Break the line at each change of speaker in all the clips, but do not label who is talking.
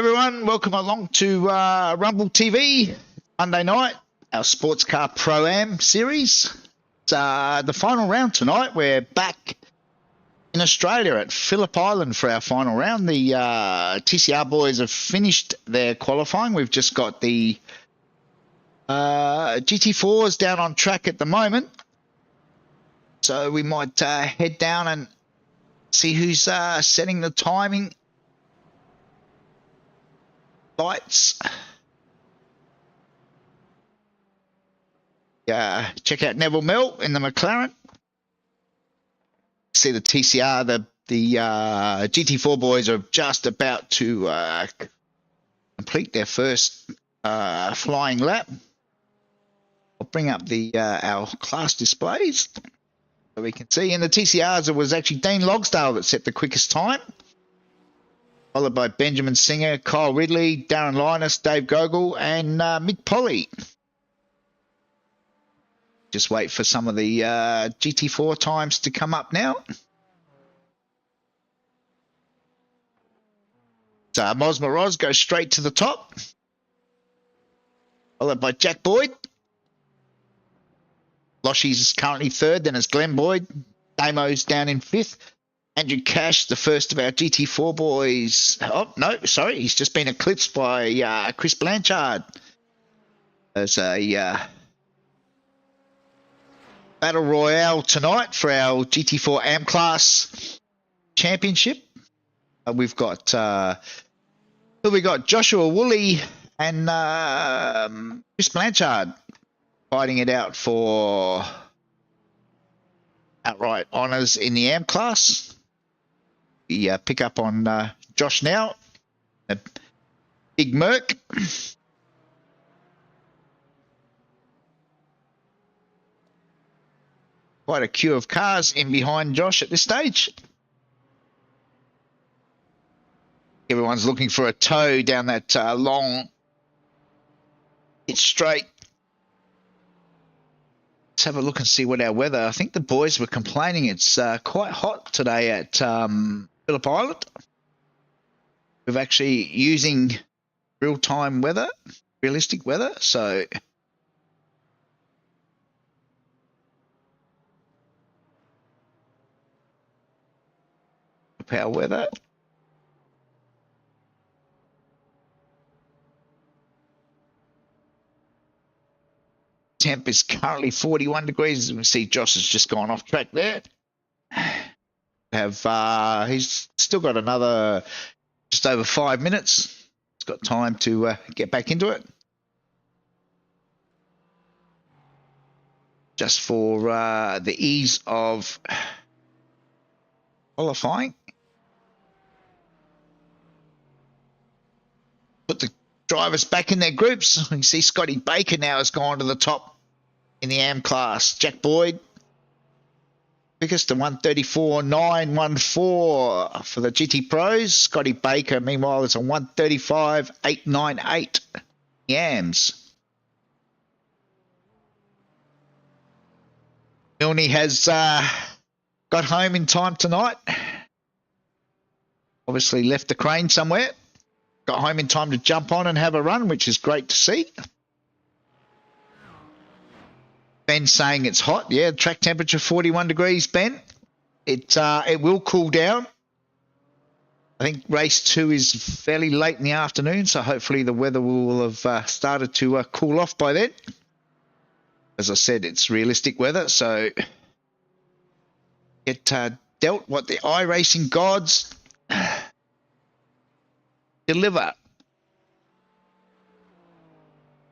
Everyone, welcome along to Rumble TV Monday night, our Sportscar Pro AM series. It's the final round tonight. We're back in Australia at Phillip Island for our final round. The TCR boys have finished their qualifying. We've just got the GT4s down on track at the moment. So we might head down and see who's setting the timing. Lights. Check out Neville Mill in the McLaren. See the TCR, the GT4 boys are just about to complete their first flying lap. I'll bring up the our class displays so we can see. In the TCRs, it was actually Dean Logsdale that set the quickest time, followed by Benjamin Singer, Kyle Ridley, Darren Linus, Dave Gogol, and Mick Polly. Just wait for some of the GT4 times to come up now. So Mosma Roz goes straight to the top, followed by Jack Boyd. Loshy's currently third, then it's Glenn Boyd. Damo's down in fifth. Andrew Cash, the first of our GT4 boys. Oh, no, sorry. He's just been eclipsed by Chris Blanchard. There's a battle royale tonight for our GT4 AM class championship. We've got Joshua Woolley and Chris Blanchard fighting it out for outright honours in the AM class. We pick up on Josh now, a big Merc. Quite a queue of cars in behind Josh at this stage. Everyone's looking for a tow down that long pitch straight. Let's have a look and see what our weather. I think the boys were complaining it's quite hot today at Phillip Island. We're actually using real-time weather, realistic weather, so our weather. Temp is currently 41 degrees. As we can see, Josh has just gone off track there. He's still got another just over 5 minutes. He's got time to get back into it. Just for the ease of qualifying. Put the drivers back in their groups. You can see Scotty Baker now has gone to the top in the AM class. Jack Boyd, quickest to 134.914 for the GT Pros. Scotty Baker, meanwhile, is a 135.898 AMs. Milne has got home in time tonight. Obviously left the crane somewhere. Got home in time to jump on and have a run, which is great to see. Ben's saying it's hot. Yeah, track temperature 41 degrees, Ben. It will cool down. I think race 2 is fairly late in the afternoon, so hopefully the weather will have started to cool off by then. As I said, it's realistic weather, so get dealt what the iRacing gods deliver.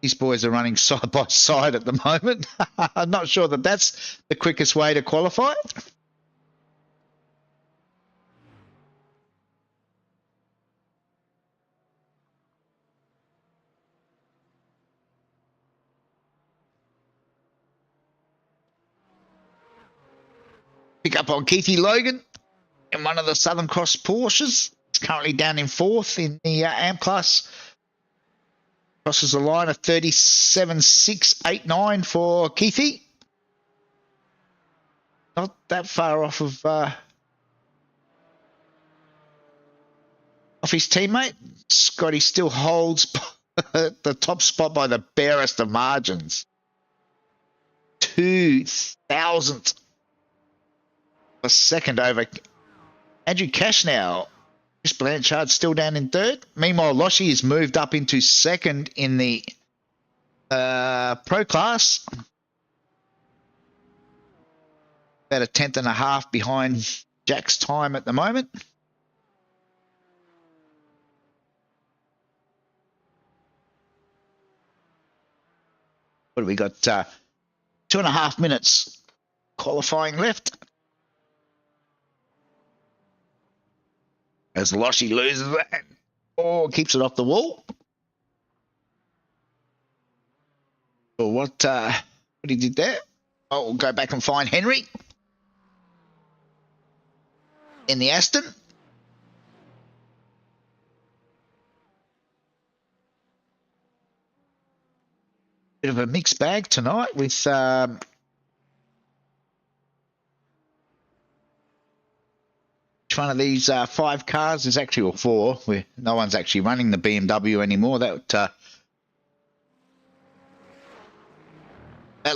These boys are running side by side at the moment. I'm not sure that that's the quickest way to qualify. Pick up on Keithy Logan in one of the Southern Cross Porsches. He's currently down in fourth in the AM class. Crosses the line of 37.689 for Keithy. Not that far off of off his teammate. Scotty still holds the top spot by the barest of margins. 2,000th a second over Andrew Cash now. Chris Blanchard still down in third. Meanwhile, Loshi has moved up into second in the pro class. About a 10th and a half behind Jack's time at the moment. What do we got? 2.5 minutes qualifying left. As Loshi loses that. Oh, keeps it off the wall. Or what he did there. Oh, we'll go back and find Henry in the Aston. Bit of a mixed bag tonight with each one of these 5 cars is actually, or 4, where no one's actually running the BMW anymore. That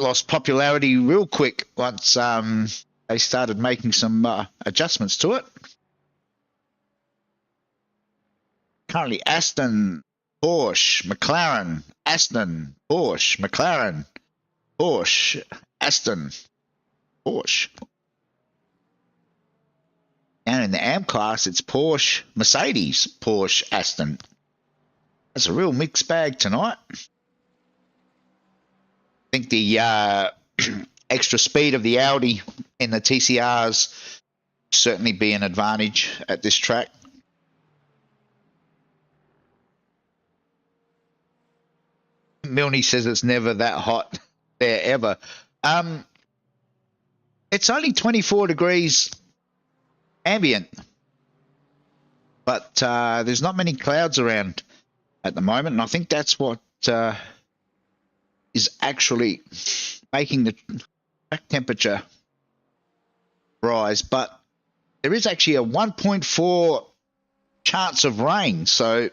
lost popularity real quick once they started making some adjustments to it. Currently Aston, Porsche, McLaren, Aston, Porsche, McLaren, Porsche, Aston, Porsche. And in the AM class, it's Porsche, Mercedes, Porsche, Aston. That's a real mixed bag tonight. I think the extra speed of the Audi in the TCRs certainly be an advantage at this track. Milne says it's never that hot there ever. It's only 24 degrees ambient, but there's not many clouds around at the moment, and I think that's what is actually making the track temperature rise. But there is actually a 1.4 chance of rain, so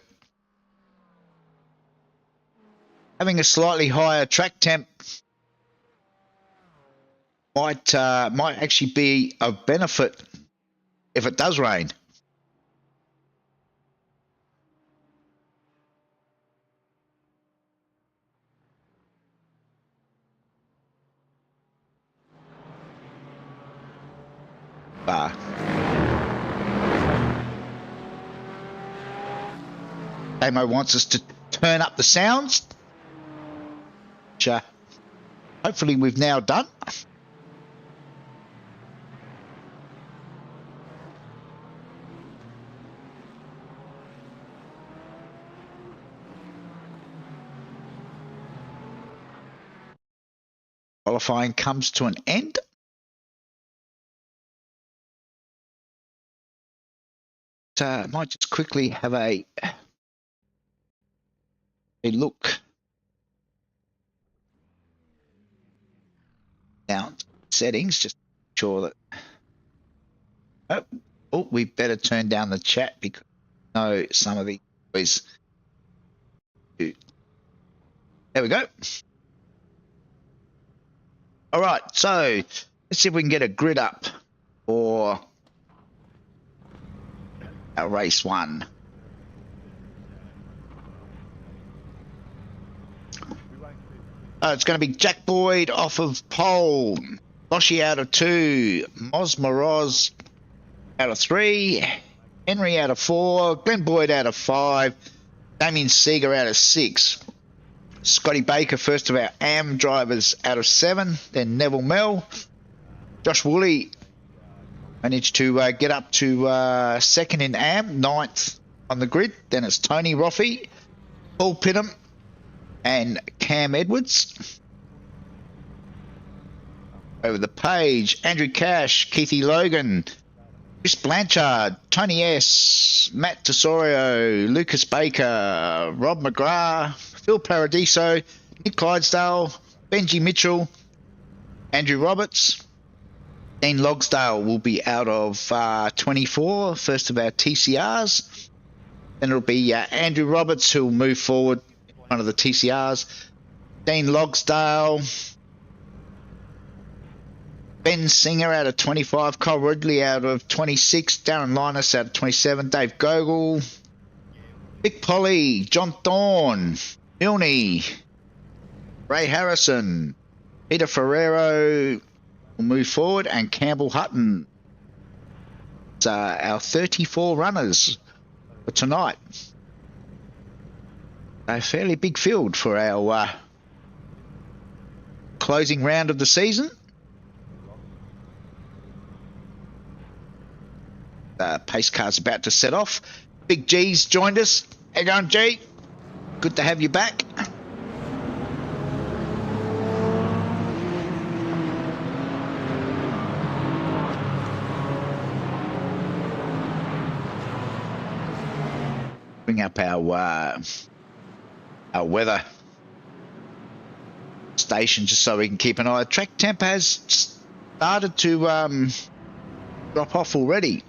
having a slightly higher track temp might actually be of benefit if it does rain. Damo wants us to turn up the sounds, which hopefully we've now done. Qualifying comes to an end. I might just quickly have a look down settings, just to make sure that we better turn down the chat because I know some of the boys do. There we go. All right, so let's see if we can get a grid up for our race 1. It's going to be Jack Boyd off of pole, Loshi out of 2, Mosmoroz out of 3, Henry out of 4, Glenn Boyd out of 5, Damien Seeger out of 6, Scotty Baker, first of our AM drivers, out of 7, then Neville Mell, Josh Woolley managed to get up to second in AM, 9th on the grid, then it's Tony Roffey, Paul Pittam, and Cam Edwards. Over the page, Andrew Cash, Keithy Logan, Chris Blanchard, Tony S, Matt Tesorio, Lucas Baker, Rob McGrath, Phil Paradiso, Nick Clydesdale, Benji Mitchell, Andrew Roberts. Dean Logsdale will be out of 24, first of our TCRs. Then it'll be Andrew Roberts who'll move forward in one of the TCRs. Dean Logsdale. Ben Singer out of 25. Kyle Ridley out of 26. Darren Linus out of 27. Dave Gogol. Vic Polly. John Thorne. Milne. Ray Harrison. Peter Ferrero will move forward. And Campbell Hutton. It's our 34 runners for tonight. A fairly big field for our closing round of the season. Pace car's about to set off. Big G's joined us. How you going, G? Good to have you back. Bring up our weather station just so we can keep an eye. Track temp has started to drop off already.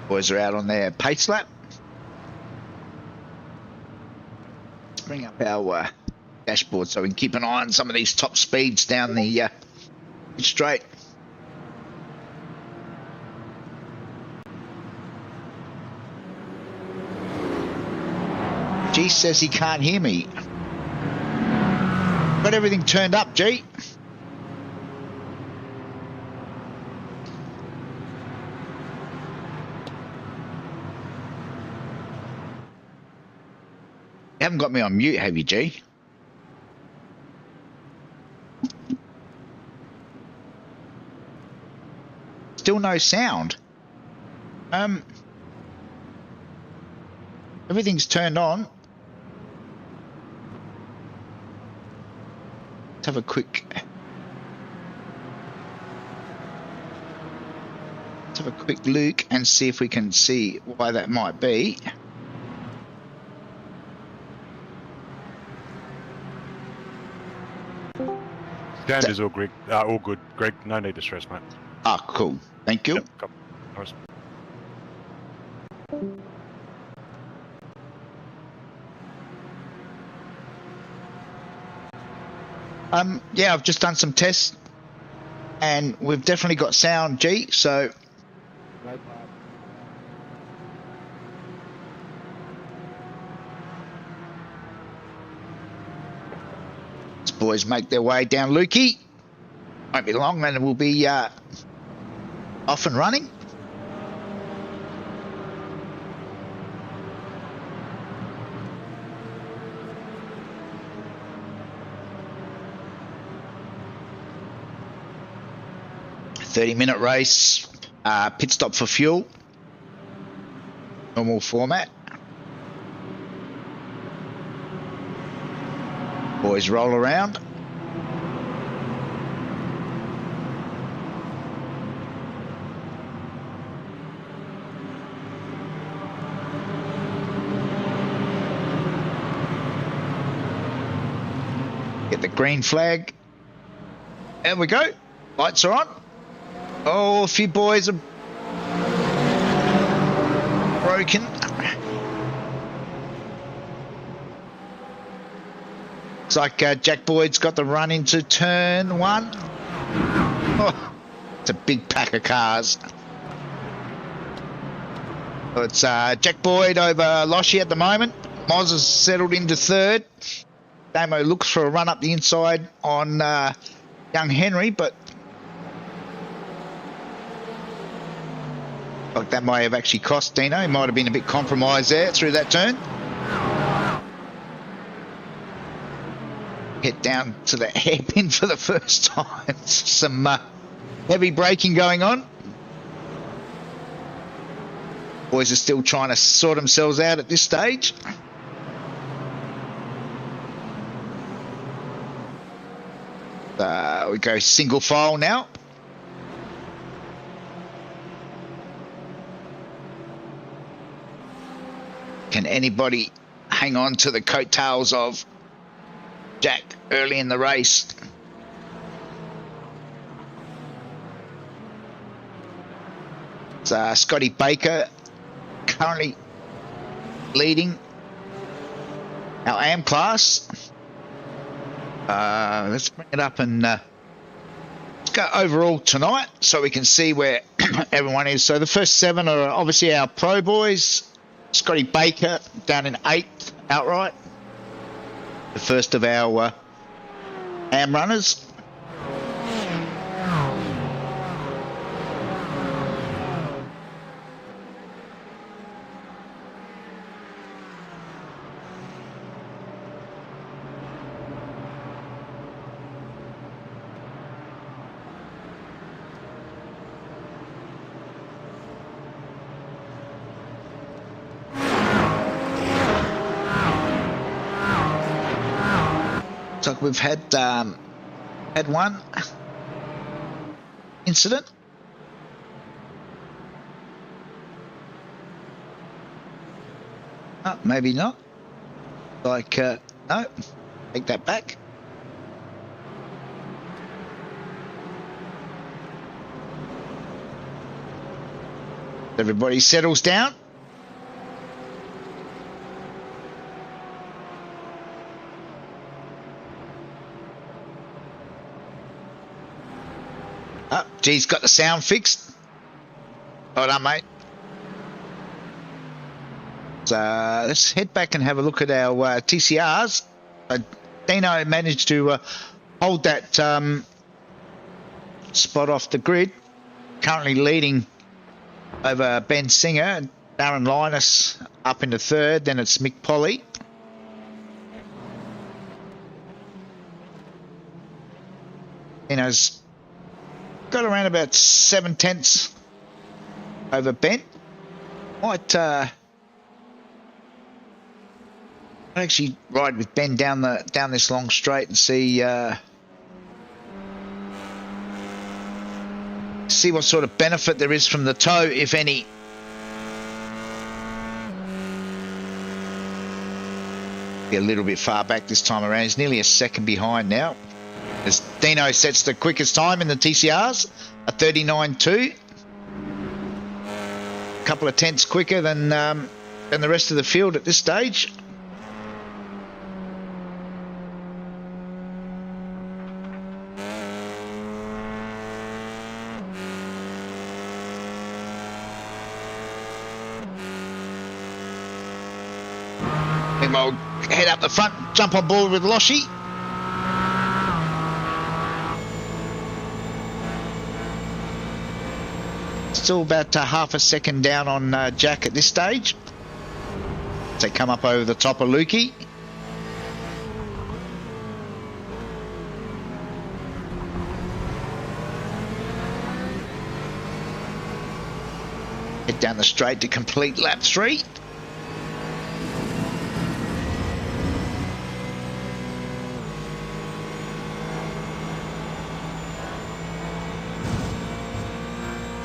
Boys are out on their pace lap. Let's bring up our dashboard so we can keep an eye on some of these top speeds down the straight. G says he can't hear me. Got everything turned up, G. You haven't got me on mute, have you, G? Still no sound. Everything's turned on. Let's have a quick look and see if we can see why that might be.
Sound is all good, Greg. No need to stress, mate.
Ah, cool. Thank you.
Yep, no worries.
Yeah, I've just done some tests, and we've definitely got sound, G. So. Boys make their way down Lukey. Won't be long and we'll be off and running. A 30-minute race, pit stop for fuel. Normal format. Boys roll around. Get the green flag. There we go. Lights are on. Oh, a few boys are broken. Looks like Jack Boyd's got the run into turn one. Oh, it's a big pack of cars. So it's Jack Boyd over Loshi at the moment. Moz has settled into third. Damo looks for a run up the inside on young Henry, but like that might have actually cost Dino. He might have been a bit compromised there through that turn. Get down to the hairpin for the first time. Some heavy braking going on. Boys are still trying to sort themselves out at this stage. We go single file now. Can anybody hang on to the coattails of Jack early in the race? Scotty Baker currently leading our AM class. Let's bring it up and let's go overall tonight so we can see where everyone is. So the first 7 are obviously our pro boys. Scotty Baker down in 8th outright. The first of our AM runners. So we've had one incident. Oh, maybe not. Like, no, take that back. Everybody settles down. Oh, G's got the sound fixed. Well done, mate. So let's head back and have a look at our TCRs. Dino managed to hold that spot off the grid. Currently leading over Ben Singer. Darren Linus up into 3rd. Then it's Mick Polly. Dino's got around about 7/10 over Ben. Might actually ride with Ben down this long straight and see what sort of benefit there is from the tow, if any. Be a little bit far back this time around. He's nearly a second behind now. As Dino sets the quickest time in the TCRs, a 39.2. A couple of tenths quicker than the rest of the field at this stage. Then we'll head up the front, jump on board with Loshi. Still about half a second down on Jack at this stage. They come up over the top of Lukey. Head down the straight to complete lap 3.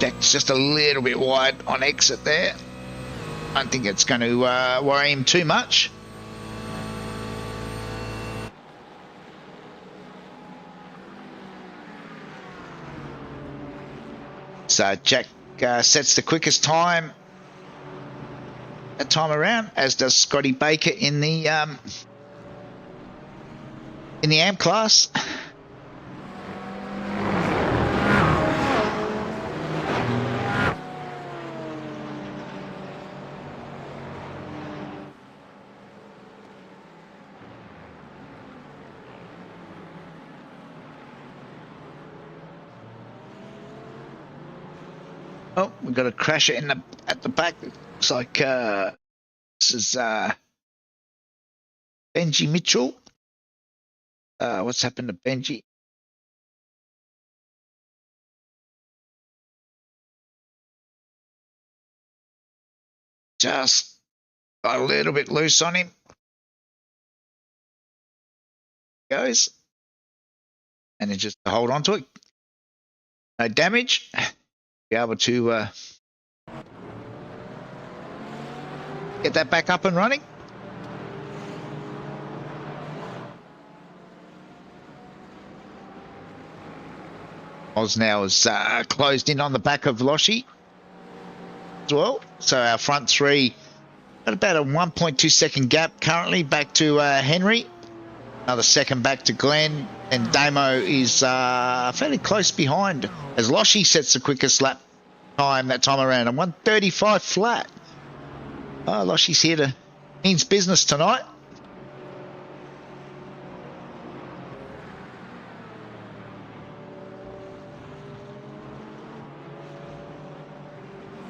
Jack's just a little bit wide on exit there. I don't think it's going to worry him too much. So Jack sets the quickest time that time around, as does Scotty Baker in the AM class. Oh, we've got a crasher at the back. Looks like this is Benji Mitchell. What's happened to Benji? Just got a little bit loose on him. Goes. And then just hold on to it. No damage. Be able to get that back up and running. Oz now is closed in on the back of Loshi. as well. So our front three got about a 1.2 second gap currently back to Henry. Another second back to Glenn. And Damo is fairly close behind as Loshi sets the quickest lap time that time around. And 1:35 flat. Oh, Loshi's here to means business tonight.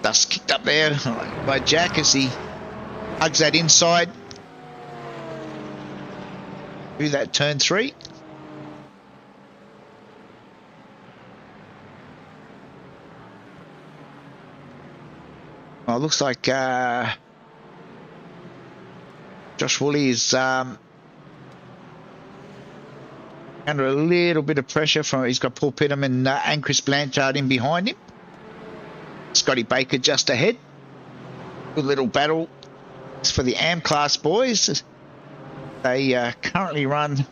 Dust kicked up there by Jack as he hugs that inside through that turn 3. Well, it looks like Josh Woolley is under a little bit of pressure from. He's got Paul Pitterman and Chris Blanchard in behind him. Scotty Baker just ahead. Good little battle for the AM class boys. They currently run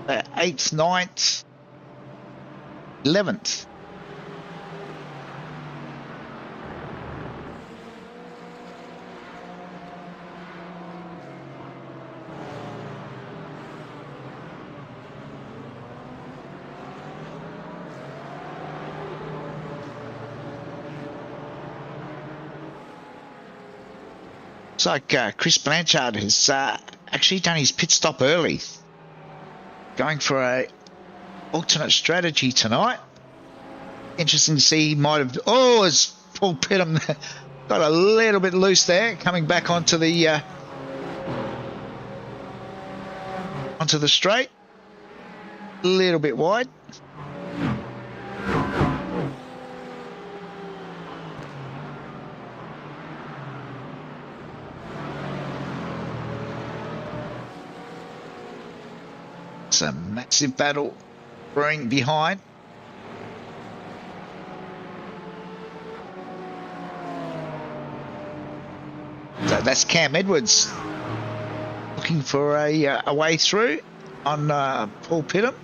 8th, 9th, 11th. Looks like Chris Blanchard has actually done his pit stop early. Going for a alternate strategy tonight. Interesting to see he might have... Oh, as Paul Pittham got a little bit loose there. Coming back onto the straight. A little bit wide. It's a massive battle brewing behind. So that's Cam Edwards looking for a way through on Paul Pittham.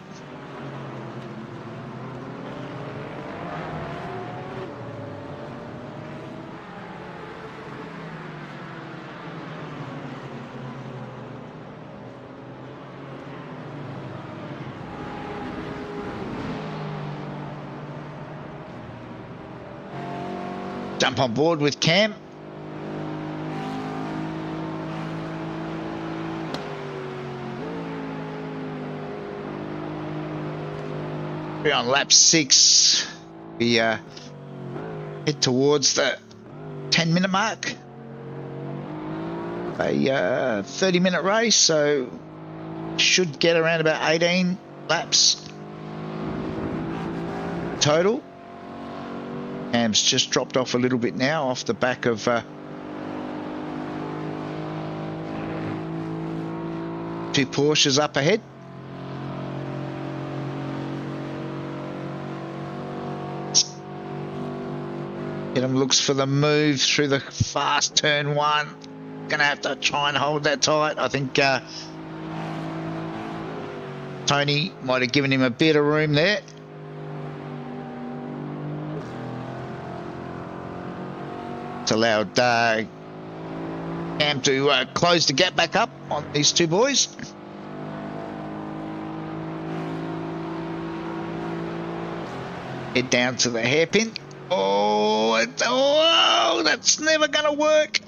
Jump on board with Cam. We're on lap 6. We head towards the 10-minute mark. A 30-minute race, so should get around about 18 laps total. Cam's just dropped off a little bit now off the back of two Porsches up ahead. Pittham looks for the move through the fast turn 1. Gonna have to try and hold that tight. I think Tony might have given him a bit of room there. It's allowed Cam to close the gap back up on these two boys. Head down to the hairpin. Oh, that's never going to work.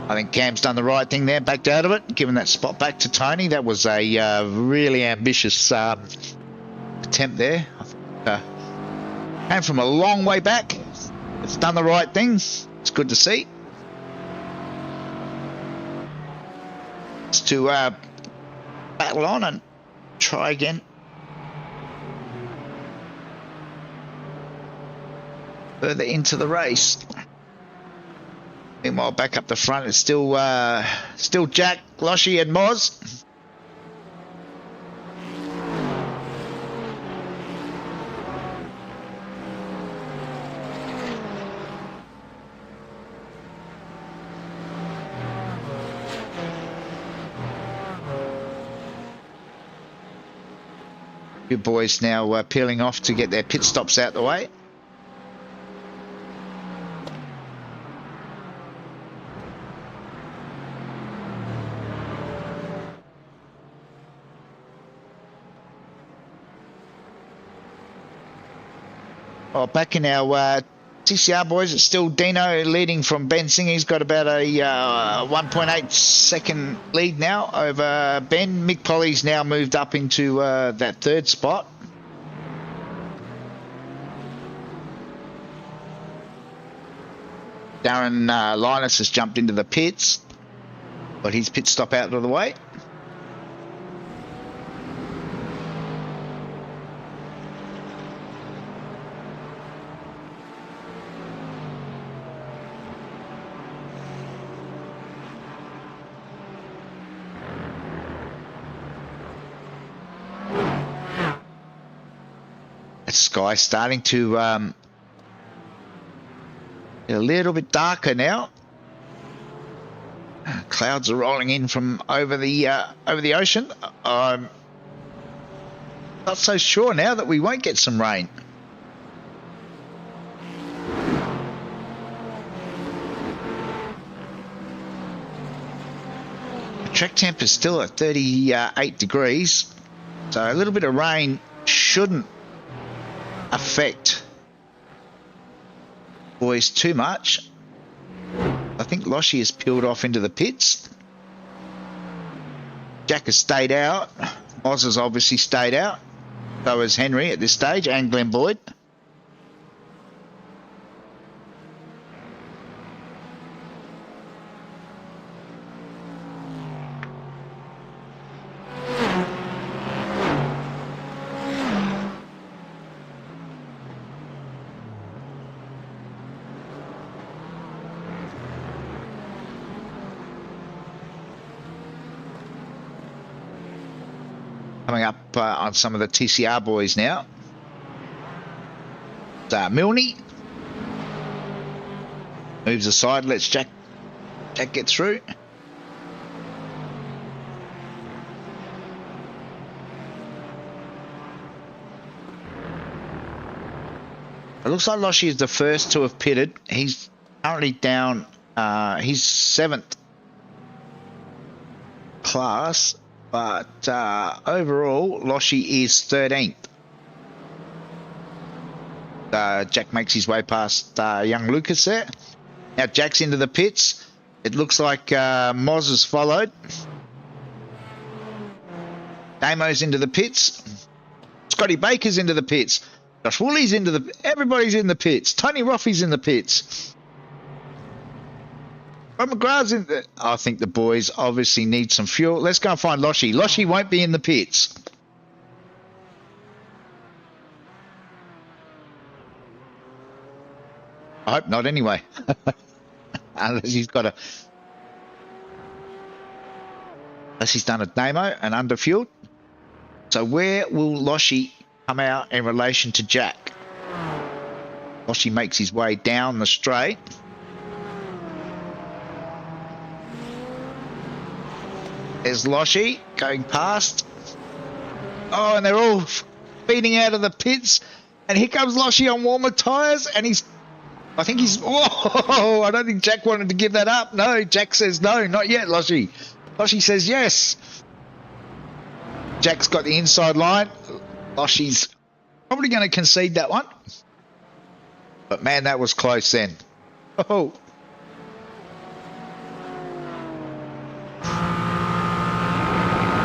I think Cam's done the right thing there, backed out of it, given that spot back to Tony. That was a really ambitious attempt there. Came from a long way back. It's done the right thing. It's good to see. It's to battle on and try again. Further into the race. Meanwhile, back up the front, it's still Jack, Loshi, and Moz. Your boys now peeling off to get their pit stops out the way. Oh, back in our TCR boys, it's still Dino leading from Ben Singer. He's got about a 1.8 second lead now over Ben. Mick Polly's now moved up into that third spot. Darren Linus has jumped into the pits, got his pit stop out of the way. Sky starting to get a little bit darker now. Clouds are rolling in from over the ocean. I'm not so sure now that we won't get some rain. The track temp is still at 38 degrees, so a little bit of rain shouldn't affect boys too much. I think Loshi has peeled off into the pits. Jack has stayed out. Oz has obviously stayed out. So has Henry at this stage, and Glenn Boyd. Coming up on some of the TCR boys now. Milne moves aside, lets Jack get through. It looks like Loshi is the first to have pitted. He's currently down. He's 7th class. But overall, Loshi is 13th. Jack makes his way past young Lucas there. Now Jack's into the pits. It looks like Moz has followed. Damo's into the pits. Scotty Baker's into the pits. Josh Woolley's into the... Everybody's in the pits. Tony Roffey's in the pits. Rob McGrath's in the... I think the boys obviously need some fuel. Let's go and find Loshi. Loshi won't be in the pits. I hope not anyway. Unless he's got a... Unless he's done a demo and underfueled. So where will Loshi come out in relation to Jack? Loshi makes his way down the straight. There's Loshi going past. Oh, and they're all feeding out of the pits. And here comes Loshi on warmer tyres. And he's... I think he's... Oh, I don't think Jack wanted to give that up. No, Jack says no, not yet, Loshi. Loshi says yes. Jack's got the inside line. Loshi's probably going to concede that one. But, man, that was close then. Oh.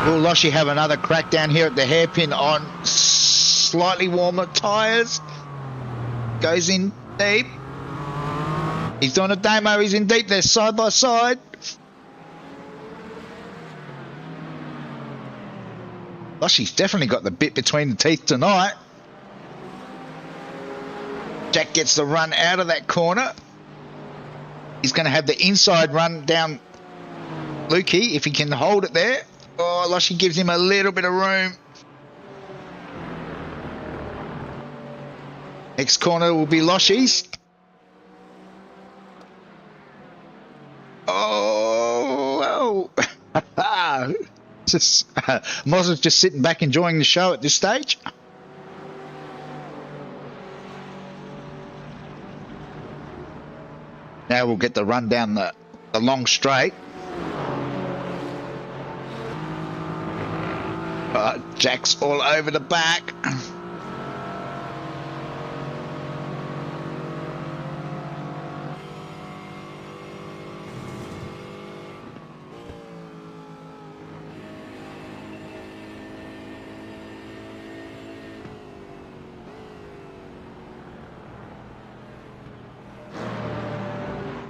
Will Loshi have another crack down here at the hairpin on slightly warmer tyres? Goes in deep. He's doing a demo. He's in deep. They're side by side. Loshi's definitely got the bit between the teeth tonight. Jack gets the run out of that corner. He's going to have the inside run down Lukey if he can hold it there. Oh, Loshi gives him a little bit of room. Next corner will be Loshi's. Oh, oh. Moz is just sitting back enjoying the show at this stage. Now we'll get the run down the long straight. Jack's all over the back.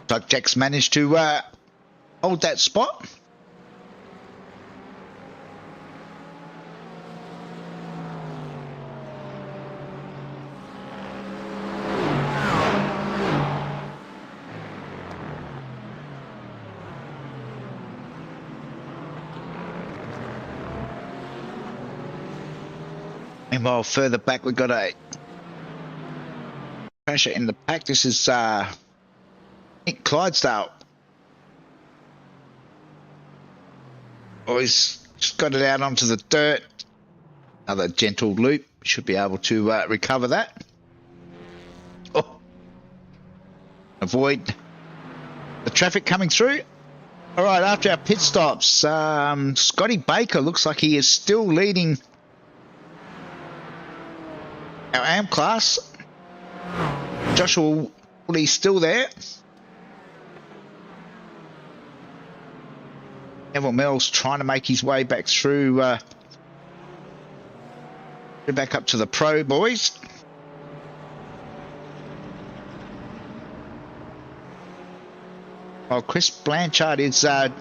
But Jack's managed to hold that spot. Meanwhile, further back, we've got a pressure in the pack. This is Nick Clydesdale. Oh, he's just got it out onto the dirt. Another gentle loop. Should be able to recover that. Oh. Avoid the traffic coming through. All right, after our pit stops, Scotty Baker looks like he is still leading our AM class. Joshua Woolley's still there. Neville Mills trying to make his way back through, back up to the pro boys. While Chris Blanchard is down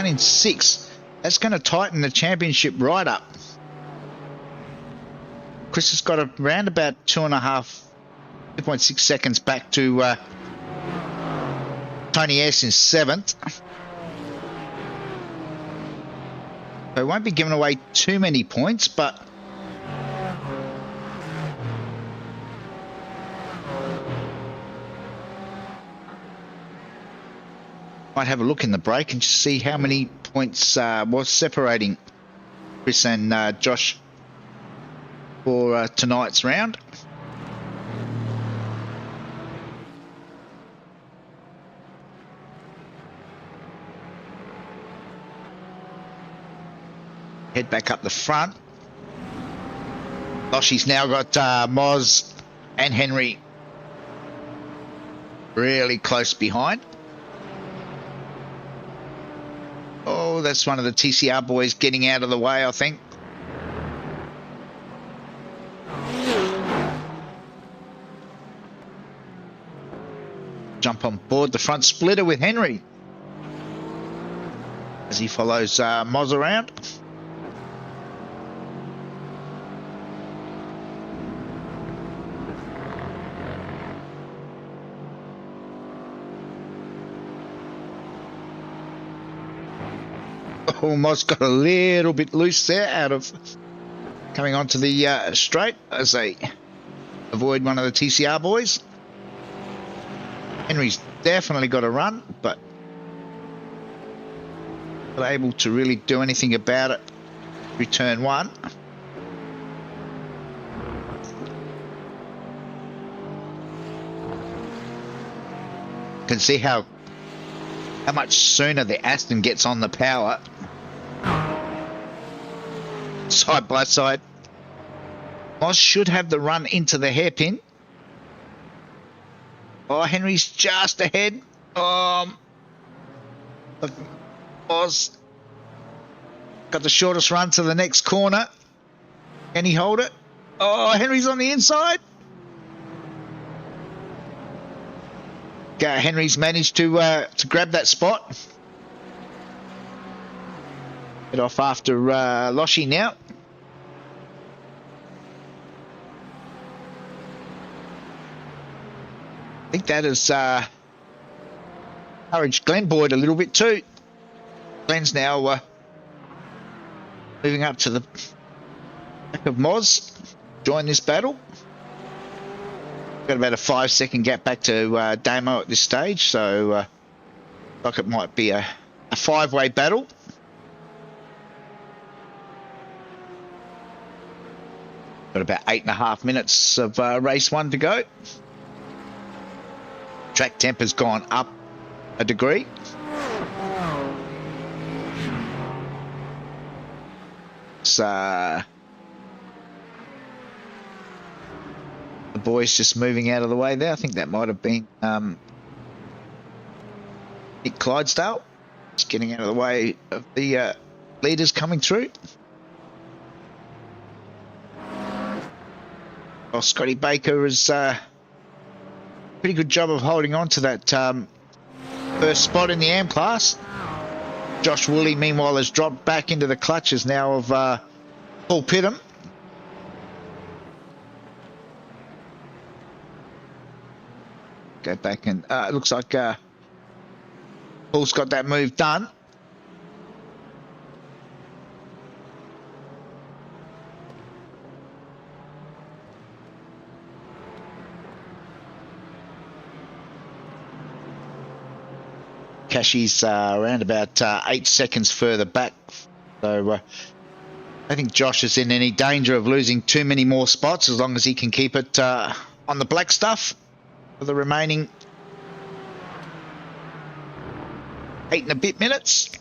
in 6th. That's going to tighten the championship right up. Chris has got around about 2.6 seconds back to Tony S in 7th. So it won't be giving away too many points, but might have a look in the break and just see how many points was separating Chris and Josh for tonight's round. Head back up the front. Loshy's now got Moz and Henry really close behind. Oh, that's one of the TCR boys getting out of the way, I think. Jump on board the front splitter with Henry as he follows Moz around. Oh, Moz got a little bit loose there out of coming onto the straight as they avoid one of the TCR boys. Henry's definitely got a run, but not able to really do anything about it. Return one. Can see how much sooner the Aston gets on the power. Side by side. Moss should have the run into the hairpin. Oh, Henry's just ahead. Moss got the shortest run to the next corner. Can he hold it? Oh, Henry's on the inside. Henry's managed to grab that spot. Get off after Loshy now. I think that has encouraged Glenn Boyd a little bit too. Glenn's now moving up to the back of Moz. Join this battle. Got about a 5-second gap back to Damo at this stage, so like it might be a 5-way battle. Got about 8.5 minutes of race 1 to go. Track tempo's gone up a degree. It's, the boys just moving out of the way there. I think that might have been Nick Clydesdale. Just getting out of the way of the leaders coming through. Well, Scotty Baker has pretty good job of holding on to that first spot in the AM class. Josh Woolley, meanwhile, has dropped back into the clutches now of Paul Pittham. Go back and it looks like Paul's got that move done. Cashy's around about 8 seconds further back. So I don't think Josh is in any danger of losing too many more spots as long as he can keep it on the black stuff for the remaining 8 and a bit minutes.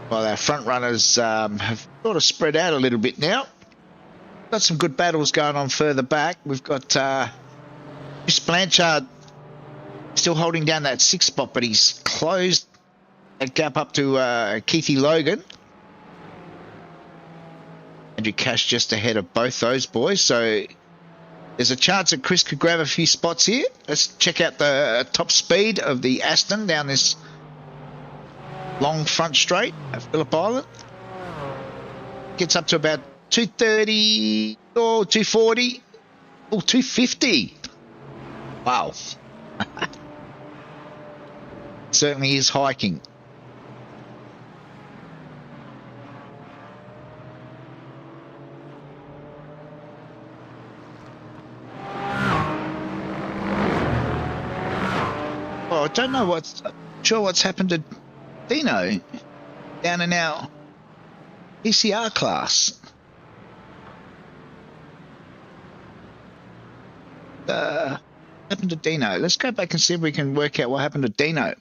Well, our front runners have sort of spread out a little bit now. Got some good battles going on further back. We've got Chris Blanchard still holding down that 6th spot, but he's closed that gap up to Keithy Logan. Andrew Cash just ahead of both those boys, so there's a chance that Chris could grab a few spots here. Let's check out the top speed of the Aston down this long front straight at Phillip Island. Gets up to about 230 or 240 or 250. Wow. Certainly is hiking. Oh, I don't know what's happened to Dino down in our PCR class. Happened to Dino? Let's go back and see if we can work out what happened to Dino.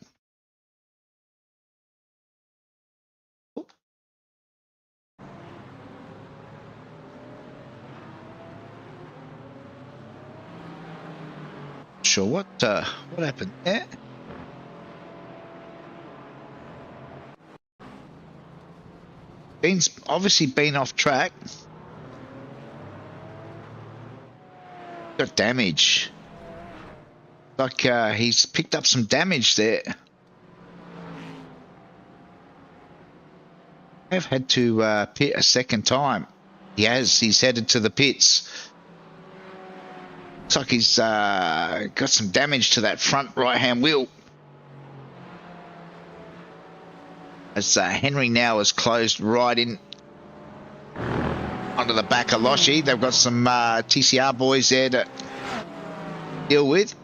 Sure, what happened there? Dean's obviously been off track. Got damage. Like he's picked up some damage there. I've had to pit a second time. He's headed to the pits. Looks like he's got some damage to that front right-hand wheel. As Henry now has closed right in onto the back of Loshi. They've got some TCR boys there to deal with.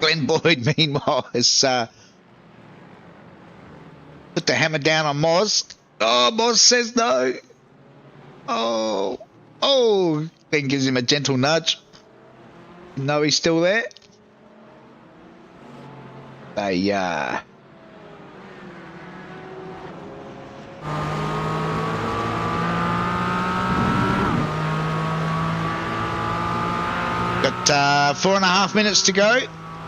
Glenn Boyd, meanwhile, has put the hammer down on Moz. Oh, Moz says no. Oh, Glenn gives him a gentle nudge. No, he's still there. They got 4.5 minutes to go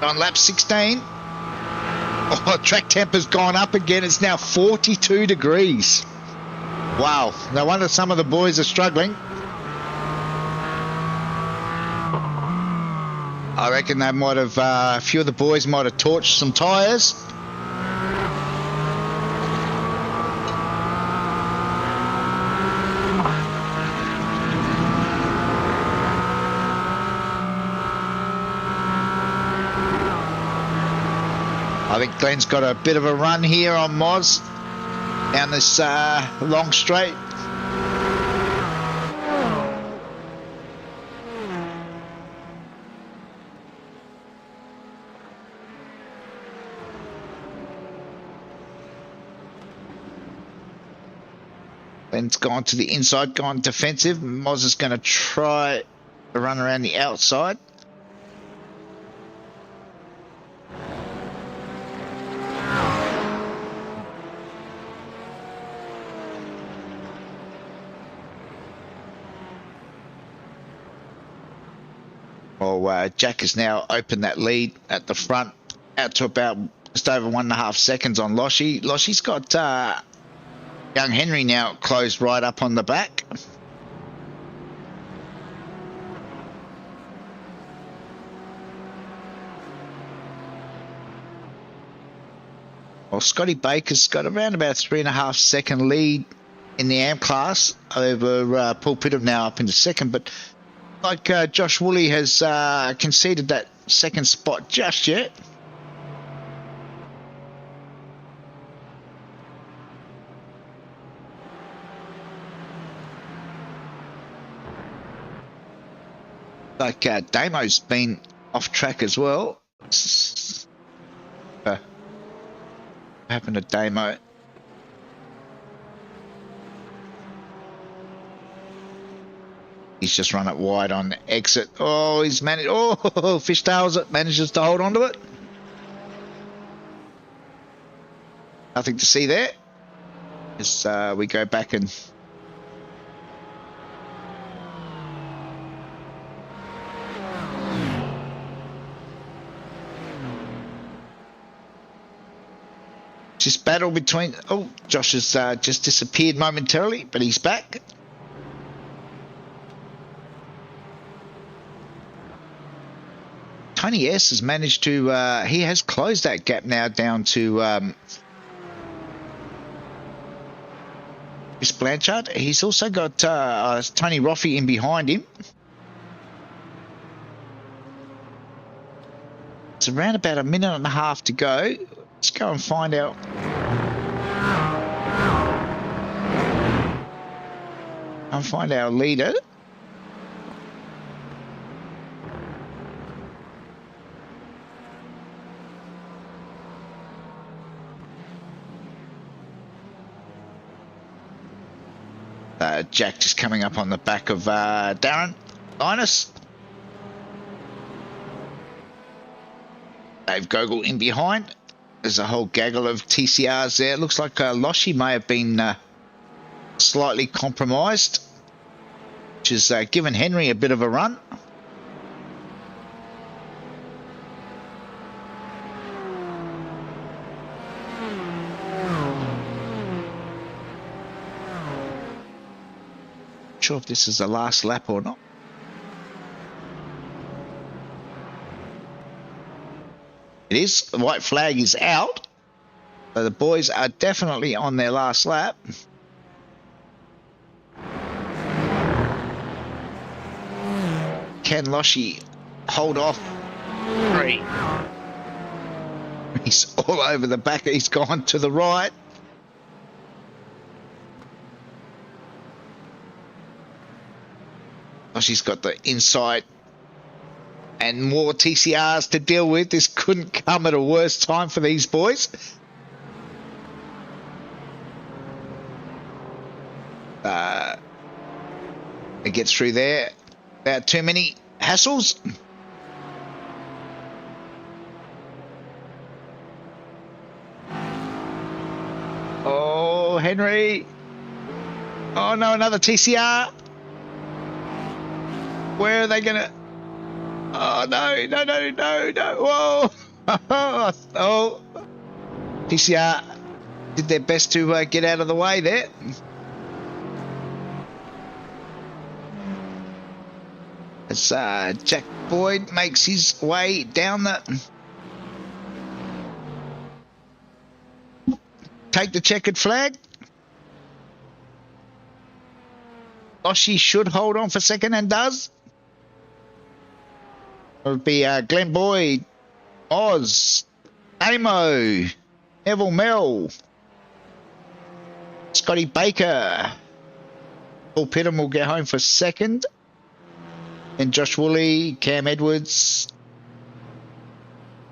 on lap 16. Oh, track temp has gone up again. It's now 42 degrees. Wow, no wonder some of the boys are struggling. I reckon they might have, a few of the boys might have torched some tyres. I think Glenn's got a bit of a run here on Moz down this long straight. Glenn's gone to the inside, gone defensive. Moz is going to try to run around the outside. Well, Jack has now opened that lead at the front out to about just over 1.5 seconds on Loshy. Loshy's got young Henry now closed right up on the back. Well, Scotty Baker's got around about 3.5 second lead in the AM class over Paul Pidham now up into second, but like Josh Woolley has conceded that second spot just yet. Like Damo's been off track as well. What happened to Damo? He's just run it wide on the exit. Oh, he's managed. Oh, fishtails it. Manages to hold on to it. Nothing to see there. As we go back and just battle between. Oh, Josh has just disappeared momentarily, but he's back. Tony S has managed to, he has closed that gap now down to Chris Blanchard. He's also got Tony Roffey in behind him. It's around about 1.5 minutes to go. Let's go and find out. And find our leader. Jack just coming up on the back of Darren Linus. Dave Gogol in behind. There's a whole gaggle of TCRs there. It looks like Loshy may have been slightly compromised, which has given Henry a bit of a run. Sure if this is the last lap or not. It is. The white flag is out. So the boys are definitely on their last lap. Can Loshy hold off? 3. He's all over the back. He's gone to the right. She's got the inside and more TCRs to deal with. This couldn't come at a worse time for these boys. It gets through there. About too many hassles. Oh, Henry. Oh, no, another TCR. Where are they going to... Oh, no. Whoa. Oh. TCR did their best to get out of the way there. As Jack Boyd makes his way down the... Take the checkered flag. Loshy should hold on for second and does. It would be Glenn Boyd, Oz, Amo, Neville Mel, Scotty Baker. Paul Pidham will get home for second. And Josh Woolley, Cam Edwards,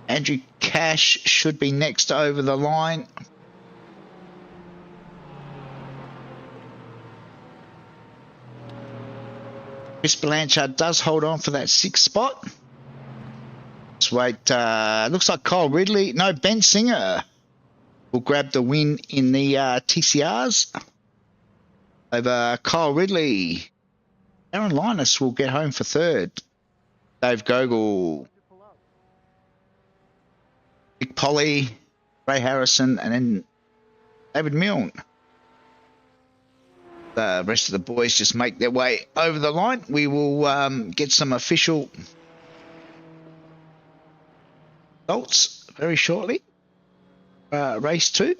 Andrew Cash should be next over the line. Chris Blanchard does hold on for that 6th spot. Let's wait. Looks like Kyle Ridley. No, Ben Singer will grab the win in the TCRs over Kyle Ridley. Aaron Linus will get home for 3rd. Dave Gogol, Nick Polly, Ray Harrison, and then David Milne. The rest of the boys just make their way over the line. We will get some official results very shortly. Race 2.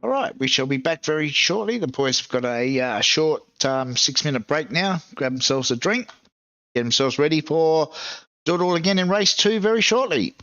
All right, we shall be back very shortly. The boys have got a short 6-minute break now. Grab themselves a drink, get themselves ready for do it all again in race 2 very shortly.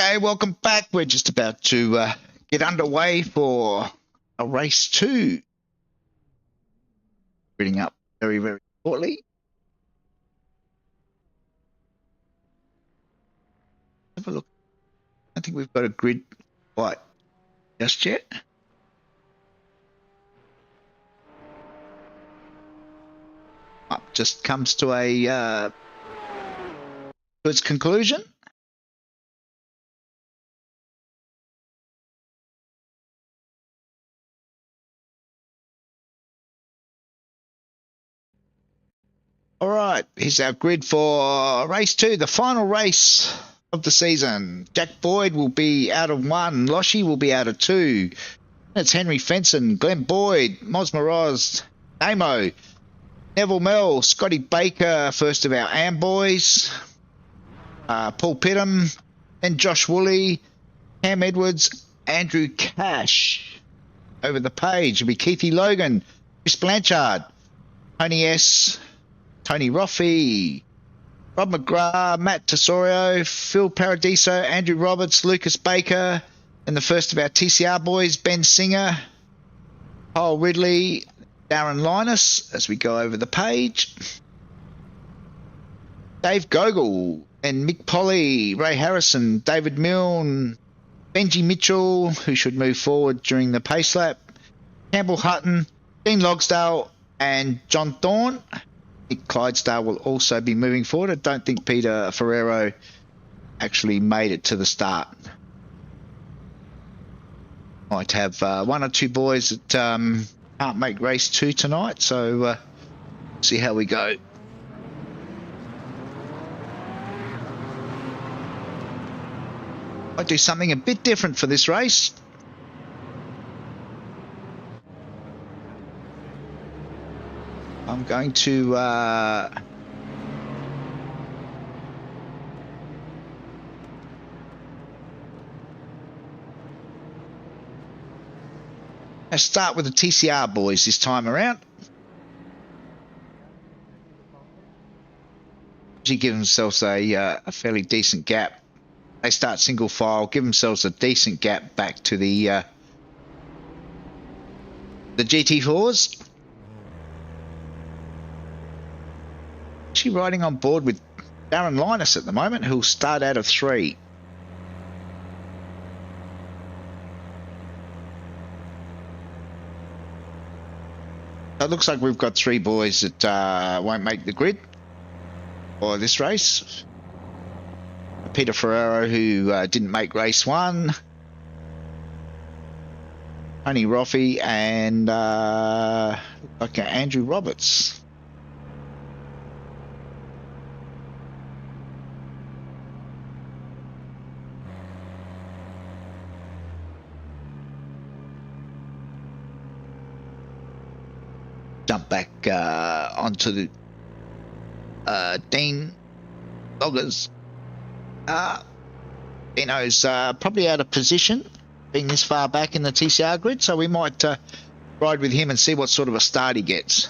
Okay, welcome back. We're just about to get underway for a race 2. Reading up very, very shortly. Have a look. I think we've got a grid quite just yet. Up just comes to a to its conclusion. All right, here's our grid for race 2, the final race of the season. Jack Boyd will be out of 1. Loshi will be out of 2. It's Henry Fenson, Glenn Boyd, Moz Moroz, Namo, Neville Mell, Scotty Baker, first of our AM boys, Paul Pittam, then Josh Woolley, Cam Edwards, Andrew Cash. Over the page will be Keithy Logan, Chris Blanchard, Tony S., Tony Roffey, Rob McGrath, Matt Tesorio, Phil Paradiso, Andrew Roberts, Lucas Baker, and the first of our TCR boys, Ben Singer, Kyle Ridley, Darren Linus, as we go over the page. Dave Gogol and Mick Polly, Ray Harrison, David Milne, Benji Mitchell, who should move forward during the pace lap, Campbell Hutton, Dean Logsdale, and John Thorne. Nick Clydesdale will also be moving forward. I don't think Peter Ferrero actually made it to the start. Might have 1 or 2 boys that can't make race 2 tonight, so see how we go. I'll do something a bit different for this race. I'm going to start with the TCR boys this time around. They give themselves a fairly decent gap. They start single file, give themselves a decent gap back to the GT4s. Actually riding on board with Darren Linus at the moment, who'll start out of 3. So it looks like we've got 3 boys that won't make the grid for this race. Peter Ferrero, who didn't make race 1. Tony Roffey and like Andrew Roberts. Jump back onto the Dean Loggers. Dino's probably out of position being this far back in the TCR grid, so we might ride with him and see what sort of a start he gets.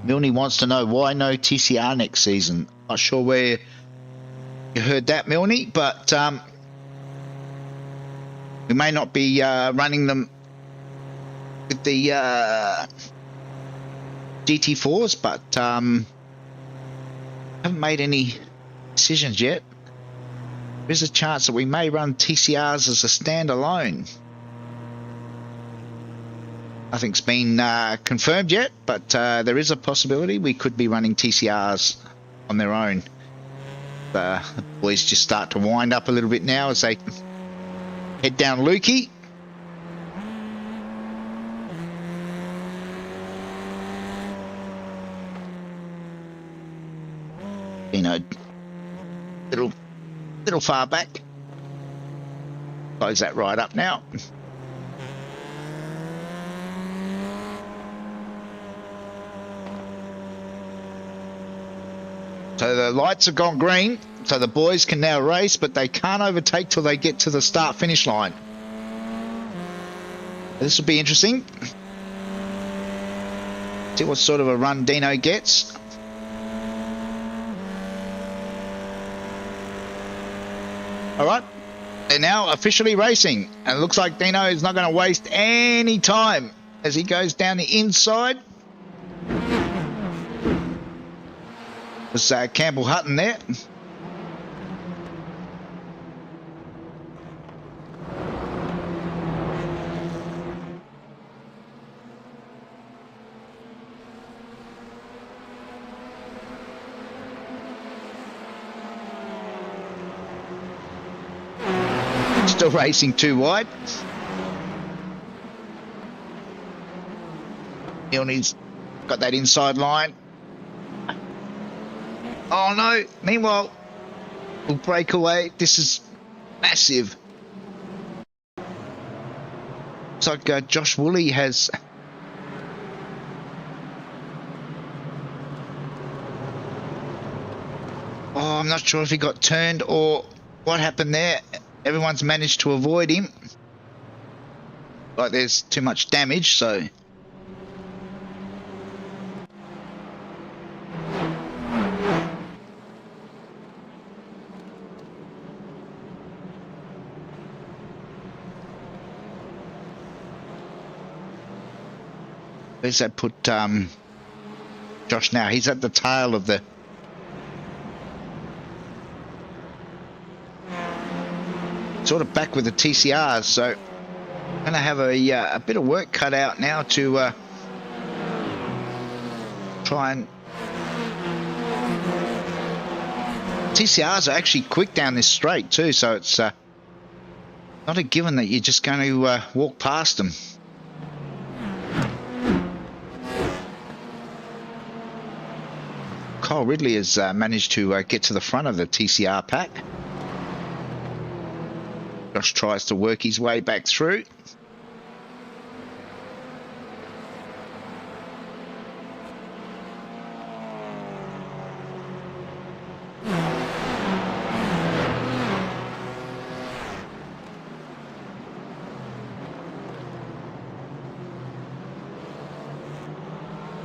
Milne wants to know why no TCR next season. Not sure where you heard that, Milne, but we may not be running them with the GT4s, but haven't made any decisions yet. There's a chance that we may run TCRs as a standalone. Nothing's been confirmed yet, but there is a possibility we could be running TCRs on their own. The boys just start to wind up a little bit now as they head down Lukey. You know, little far back. Close that right up now. So the lights have gone green, so the boys can now race, but they can't overtake till they get to the start-finish line. This will be interesting. See what sort of a run Dino gets. All right, they're now officially racing, and it looks like Dino is not going to waste any time as he goes down the inside. Was Campbell Hutton there? Still racing too wide. Milne's got that inside line. Oh no, meanwhile, we'll break away. This is massive. Looks like Josh Woolley has... Oh, I'm not sure if he got turned or what happened there. Everyone's managed to avoid him. Like there's too much damage, so... Where's that put Josh now? He's at the tail of the... Sort of back with the TCRs, so going to have a bit of work cut out now to try and... TCRs are actually quick down this straight too, so it's not a given that you're just going to walk past them. Kyle Ridley has managed to get to the front of the TCR pack. Josh tries to work his way back through.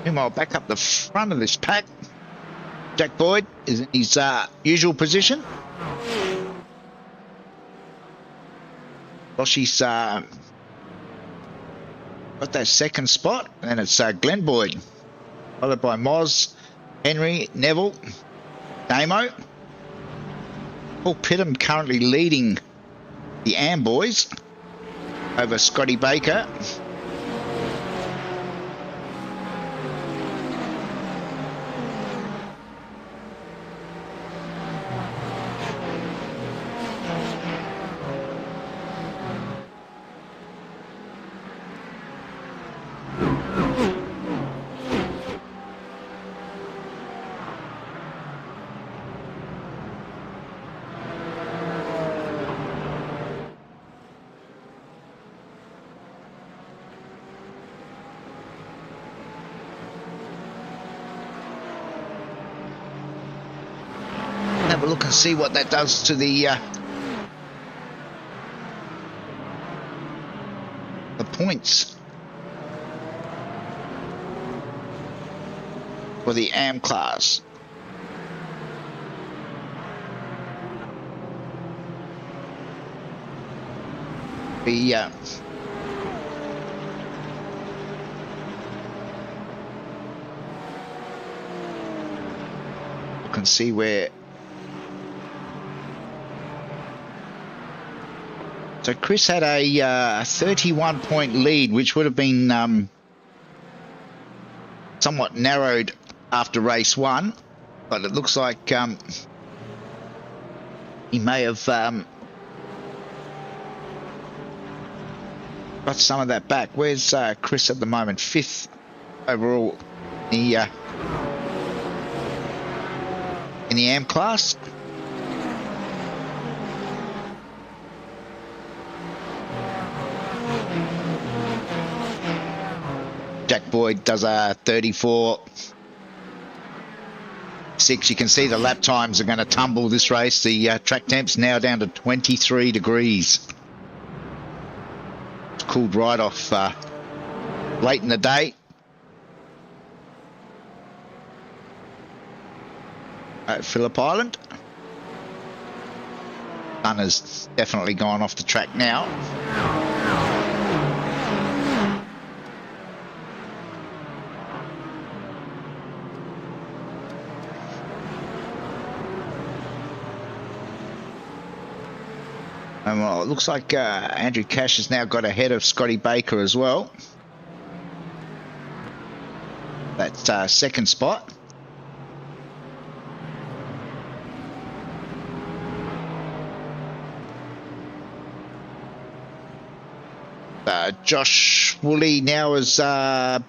Meanwhile, back up the front of this pack, Jack Boyd is in his usual position. Joshy's got that second spot, and it's Glenn Boyd, followed by Moz, Henry, Neville, Damo. Paul Pittam currently leading the AM boys over Scotty Baker. Have a look and see what that does to the points for the AM class. The you can see where. So Chris had a 31-point lead, which would have been somewhat narrowed after race one, but it looks like he may have got some of that back. Where's Chris at the moment? 5th overall in the AM class. Jack Boyd does a 34.6. You can see the lap times are going to tumble this race. The track temp's now down to 23 degrees. It's cooled right off late in the day. at Phillip Island. Sun has definitely gone off the track now. And well, it looks like Andrew Cash has now got ahead of Scotty Baker as well. That's second spot. Josh Woolley now is back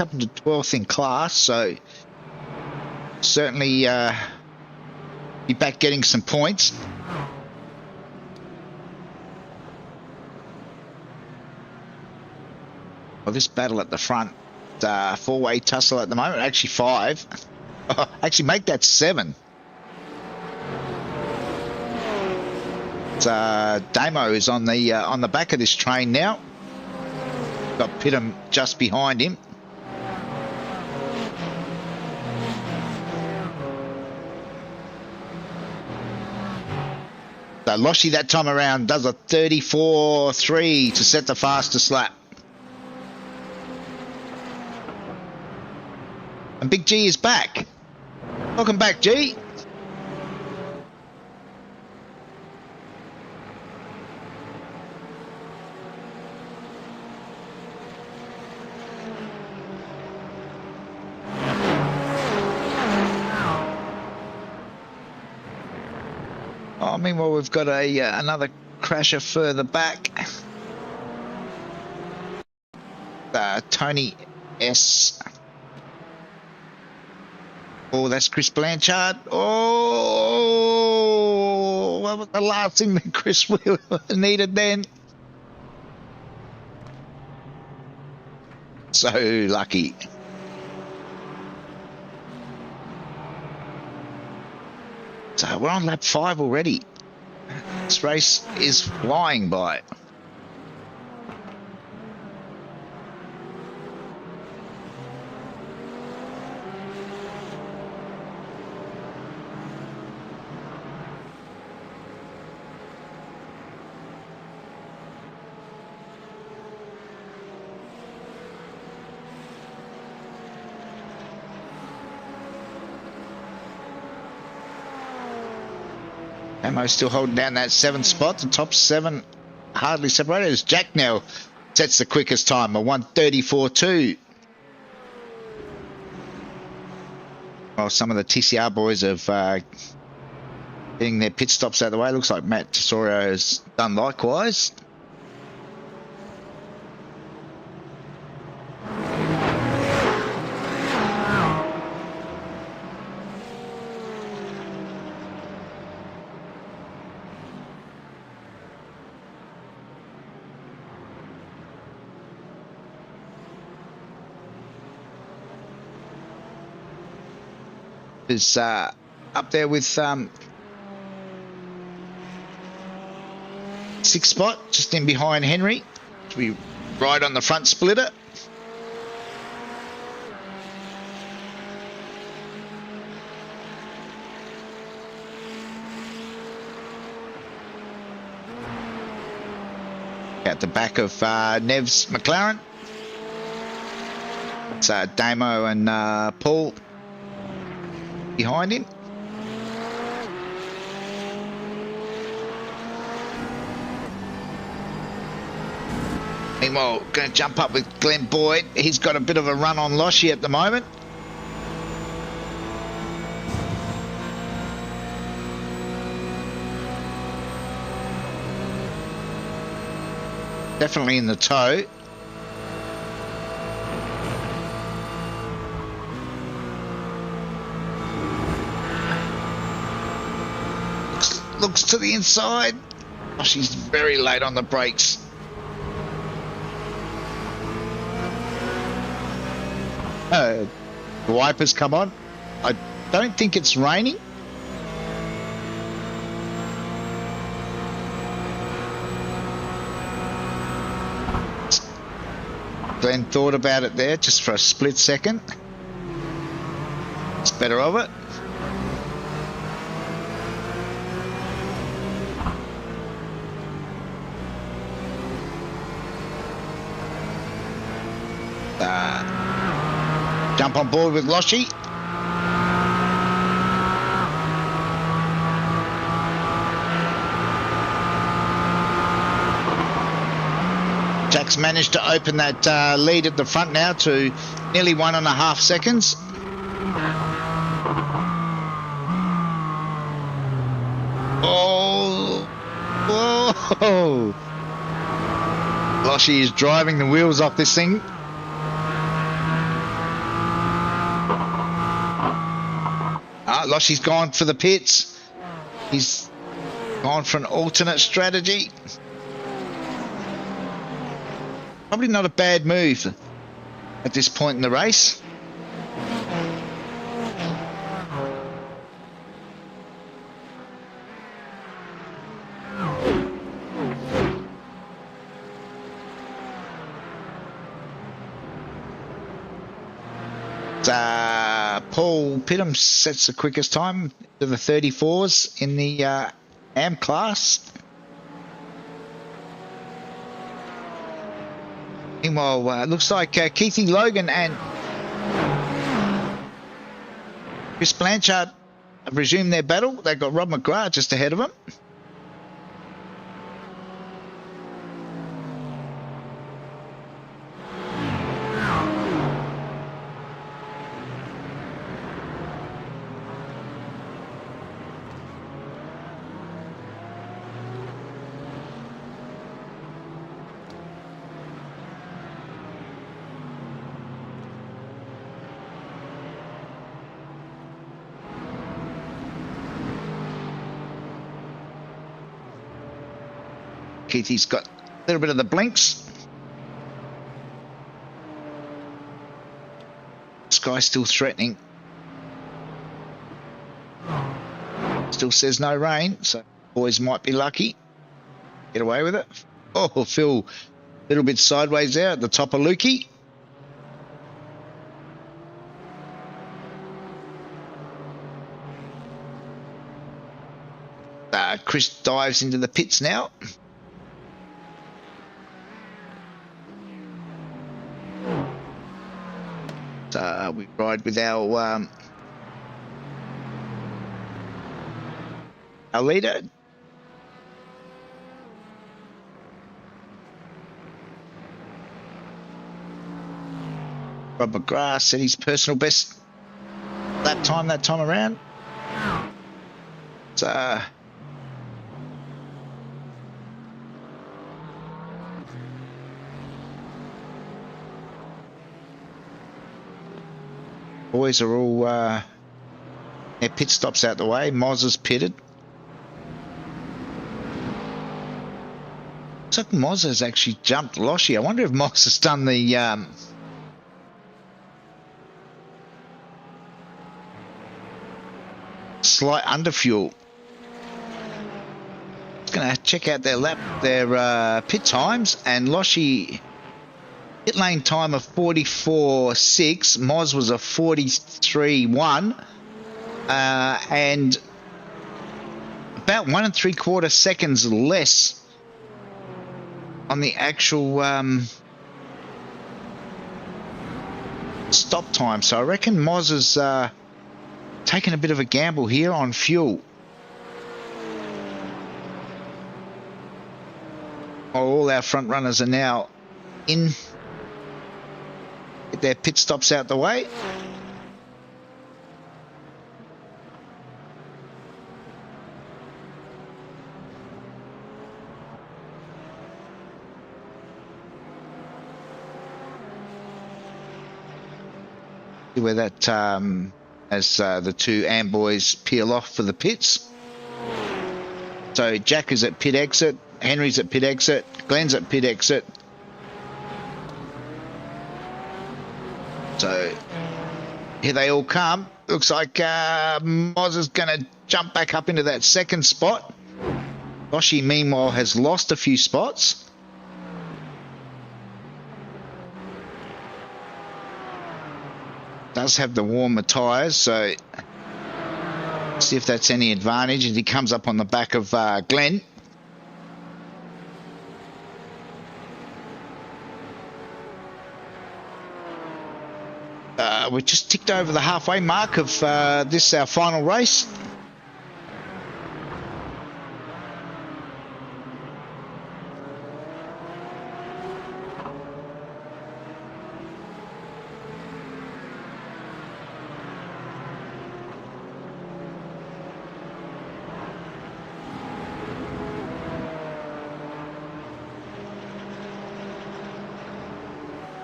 up into 12th in class, so certainly be back getting some points. Well, this battle at the front, four-way tussle at the moment, actually 5. Actually make that 7. Damo is on the back of this train now. Got Pittam just behind him. So Loshi that time around does a 34.3 to set the fastest lap. And Big G is back. Welcome back, G. Oh, meanwhile, we've got another crasher further back. Tony S. Oh, that's Chris Blanchard. Oh, what was the last thing that Chris needed then? So lucky. So we're on lap 5 already. This race is flying by. Ammo still holding down that 7th spot. The top 7 hardly separated as Jack now sets the quickest time, a 1:34.2. Well, some of the TCR boys have getting their pit stops out of the way. Looks like Matt Tesorio has done likewise. Is up there with 6th spot, just in behind Henry. We ride on the front splitter. At the back of Nev's McLaren. It's Damo and Paul behind him. Meanwhile, going to jump up with Glenn Boyd. He's got a bit of a run on Loshi at the moment. Definitely in the tow. Looks to the inside. Oh, she's very late on the brakes. The wipers come on. I don't think it's raining. Glenn thought about it there just for a split second. It's better of it. jump on board with Loshy. Jack's managed to open that lead at the front now to nearly 1.5 seconds. Oh, whoa! Loshy is driving the wheels off this thing. Loshy's gone for the pits. He's gone for an alternate strategy. Probably not a bad move at this point in the race. Paul Pittam sets the quickest time to the 34s in the AM class. Meanwhile, looks like Keithy Logan and Chris Blanchard have resumed their battle. They've got Rob McGrath just ahead of them. Keithy's got a little bit of the blinks. Sky's still threatening. Still says no rain, so boys might be lucky. Get away with it. Oh, Phil, a little bit sideways there at the top of Lukey. Chris dives into the pits now. We ride with our leader. Rob McGrath set his personal best lap time that time around. Boys are all their pit stops out the way. Moz is pitted. Looks like Moz has actually jumped Loshy. I wonder if Moz has done the slight underfuel. Going to check out their pit times, and Loshy pit lane time of 44.6. Moz was a 43.1, and about 1 3/4 seconds less on the actual stop time. So I reckon Moz has taken a bit of a gamble here on fuel. All our front runners are now in. Get their pit stops out the way. Where that as the two AM boys peel off for the pits. So Jack is at pit exit, Henry's at pit exit, Glenn's at pit exit. So here they all come. Looks like Moz is going to jump back up into that second spot. Loshy, meanwhile, has lost a few spots. Does have the warmer tyres, so see if that's any advantage as he comes up on the back of Glenn. we've just ticked over the halfway mark of this, our final race.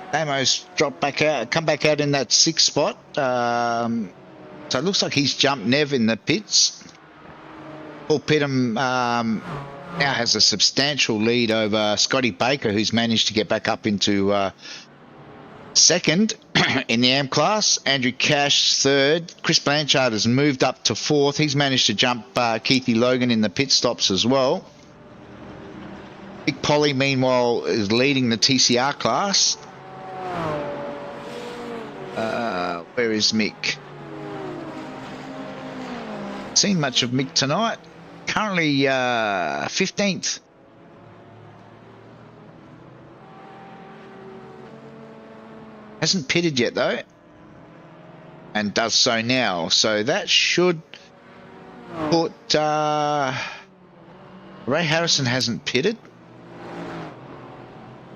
Damo's dropped back out, come back out in that 6th spot. So it looks like he's jumped Nev in the pits. Paul Pittam now has a substantial lead over Scotty Baker, who's managed to get back up into 2nd in the AM class. Andrew Cash 3rd. Chris Blanchard has moved up to 4th. He's managed to jump Keithy Logan in the pit stops as well. Big Polly, meanwhile, is leading the TCR class. Where is Mick? Seen much of Mick tonight. Currently 15th. Hasn't pitted yet though, and does so now. So that should put Ray Harrison hasn't pitted.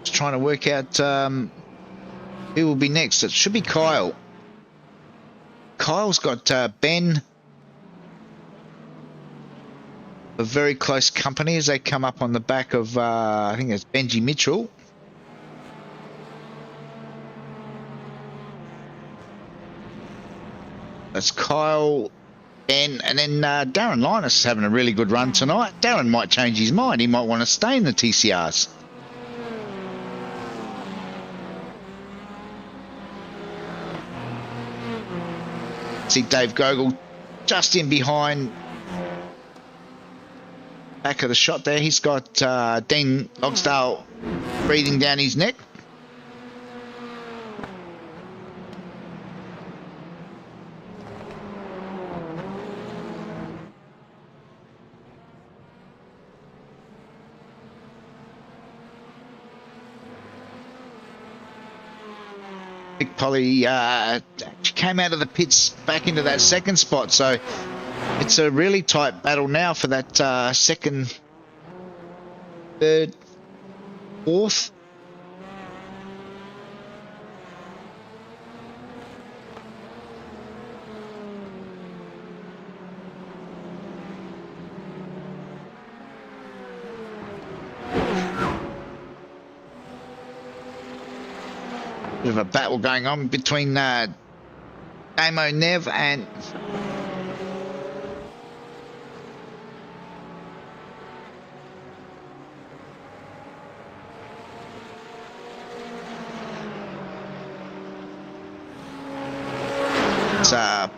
Just trying to work out who will be next. It should be Kyle. Kyle's got Ben, a very close company as they come up on the back of I think it's Benji Mitchell. That's Kyle, Ben, and then Darren Linus is having a really good run tonight. Darren might change his mind. He might want to stay in the TCRs. See Dave Gogol just in behind, back of the shot there. He's got Dean Logsdale breathing down his neck. Big Polly came out of the pits back into that 2nd spot, so it's a really tight battle now for that 2nd, 3rd, 4th. Bit of a battle going on between Damo Nev and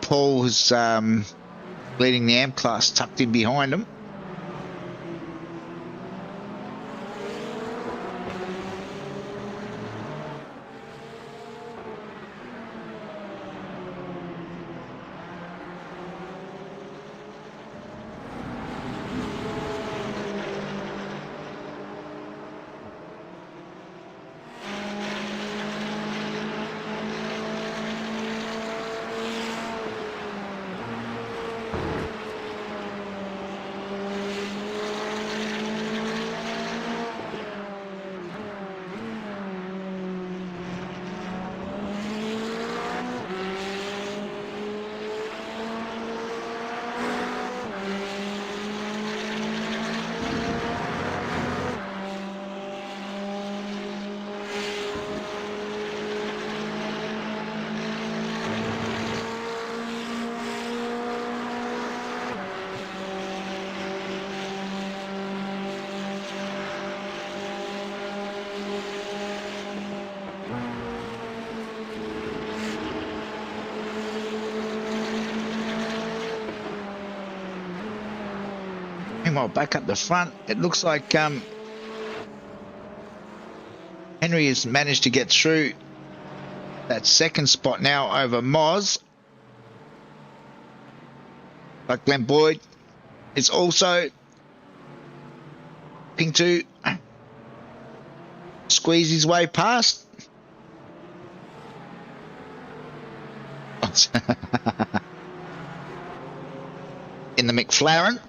Paul, who's leading the AM class, tucked in behind him. Meanwhile, back up the front, it looks like Henry has managed to get through that 2nd spot now over Moz. But Glenn Boyd is also looking to squeeze his way past. points. In the McLaren.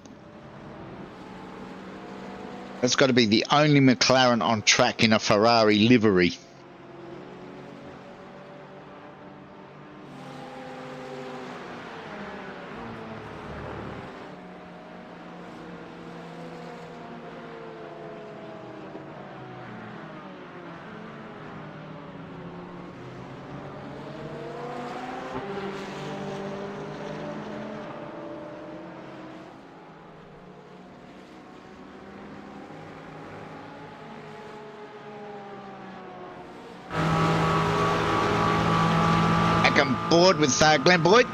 That's got to be the only McLaren on track in a Ferrari livery. On board with Glenn Boyd.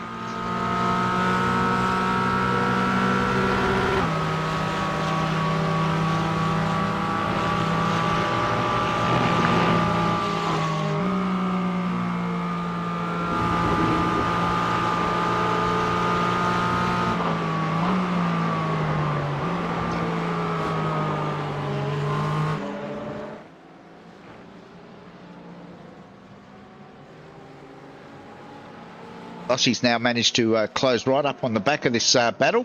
Lossie's now managed to close right up on the back of this battle.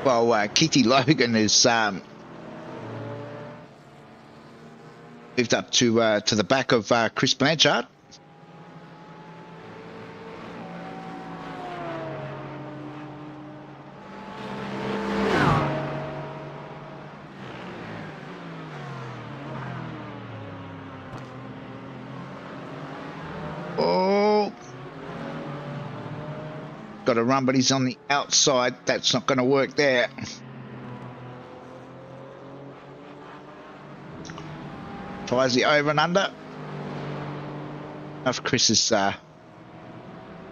Well, Kitty Logan is moved up to the back of Chris Blanchard. Got to run, but he's on the outside. That's not going to work there. Tries the over and under. If Chris is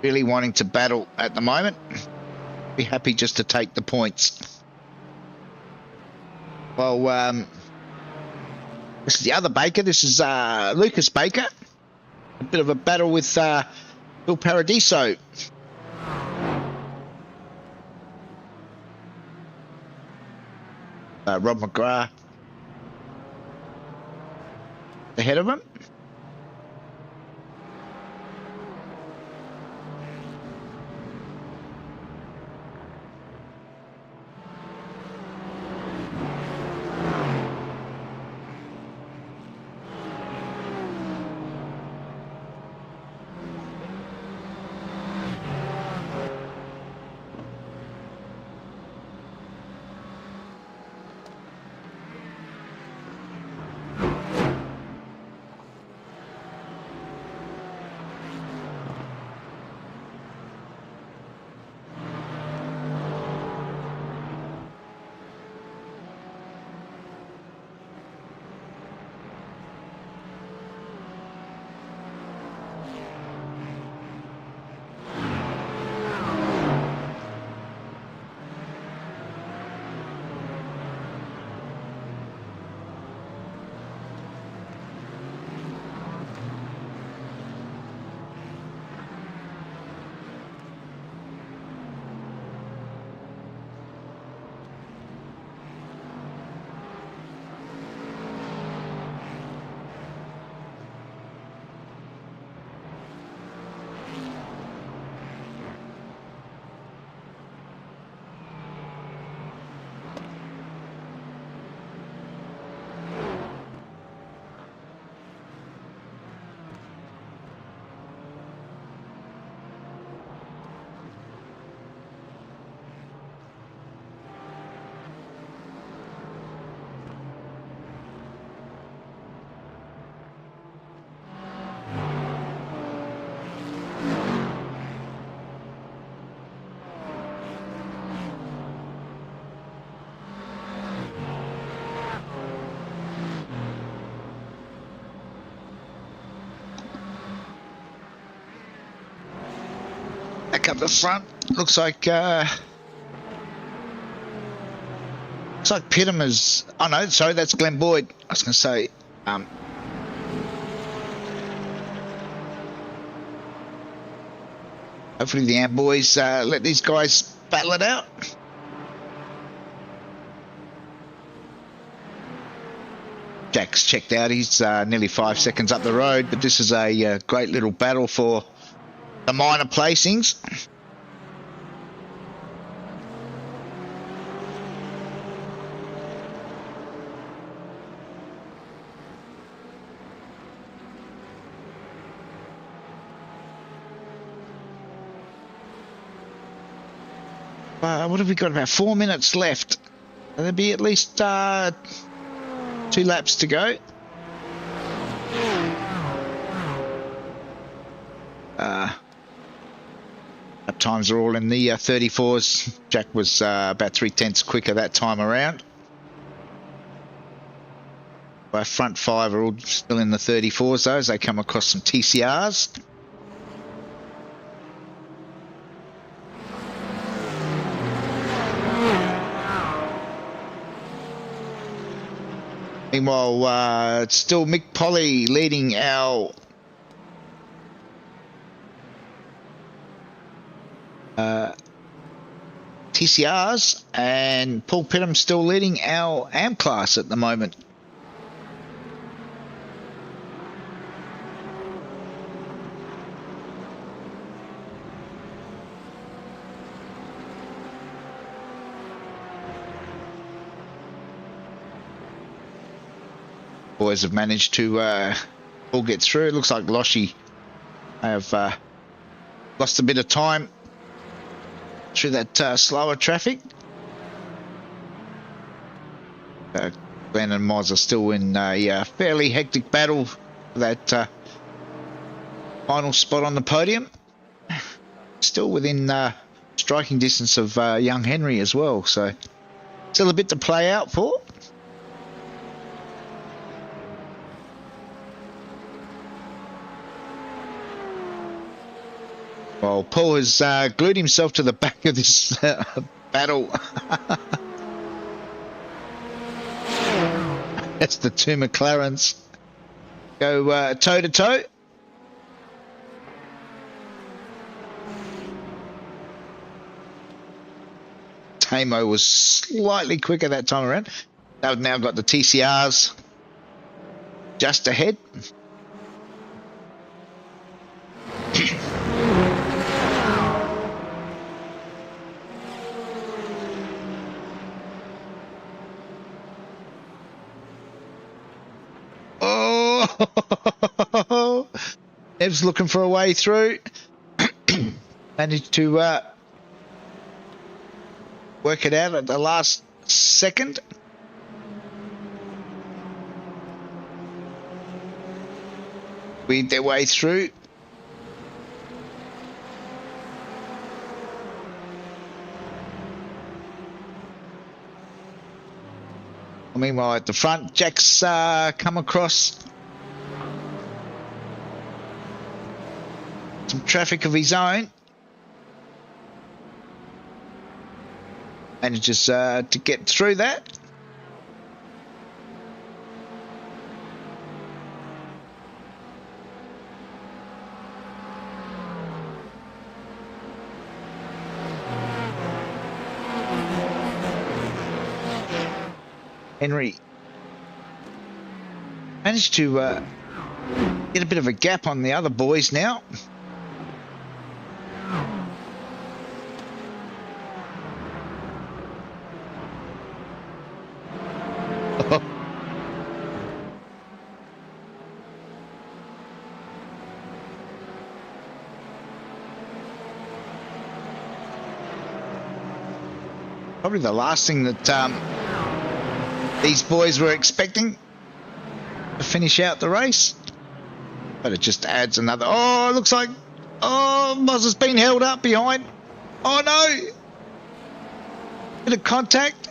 really wanting to battle at the moment, be happy just to take the points. Well, this is the other Baker. This is Lucas Baker. A bit of a battle with Bill Paradiso. Rob McGrath ahead of him. Back up the front. Looks like Pitham is. Oh no, sorry, that's Glenn Boyd. I was going to say. Hopefully the AMP boys let these guys battle it out. Jack's checked out. He's nearly 5 seconds up the road, but this is a great little battle for the minor placings. What have we got? About 4 minutes left. There'll be at least 2 laps to go. Lap times are all in the 34s. Jack was about 3/10 quicker that time around. Our front 5 are all still in the 34s though, as they come across some TCRs. Meanwhile, it's still Mick Polly leading our TCRs, and Paul Pittam still leading our AM class at the moment. Boys have managed to all get through. It looks like Loshi have lost a bit of time through that slower traffic. Glenn and Moz are still in a fairly hectic battle for that final spot on the podium. Still within striking distance of young Henry as well, so still a bit to play out for. Well, Paul has glued himself to the back of this battle. That's the 2 McLarens. Go toe to toe. Tamo was slightly quicker that time around. They've now got the TCRs just ahead. Oh, Nev's looking for a way through. Managed to work it out at the last second. Weed their way through. Meanwhile, at the front, Jack's come across some traffic of his own. Manages to get through that. Henry managed to get a bit of a gap on the other boys now. Probably the last thing that these boys were expecting to finish out the race, but it just adds another. Oh, it looks like Moz has been held up behind. Oh no, bit of contact.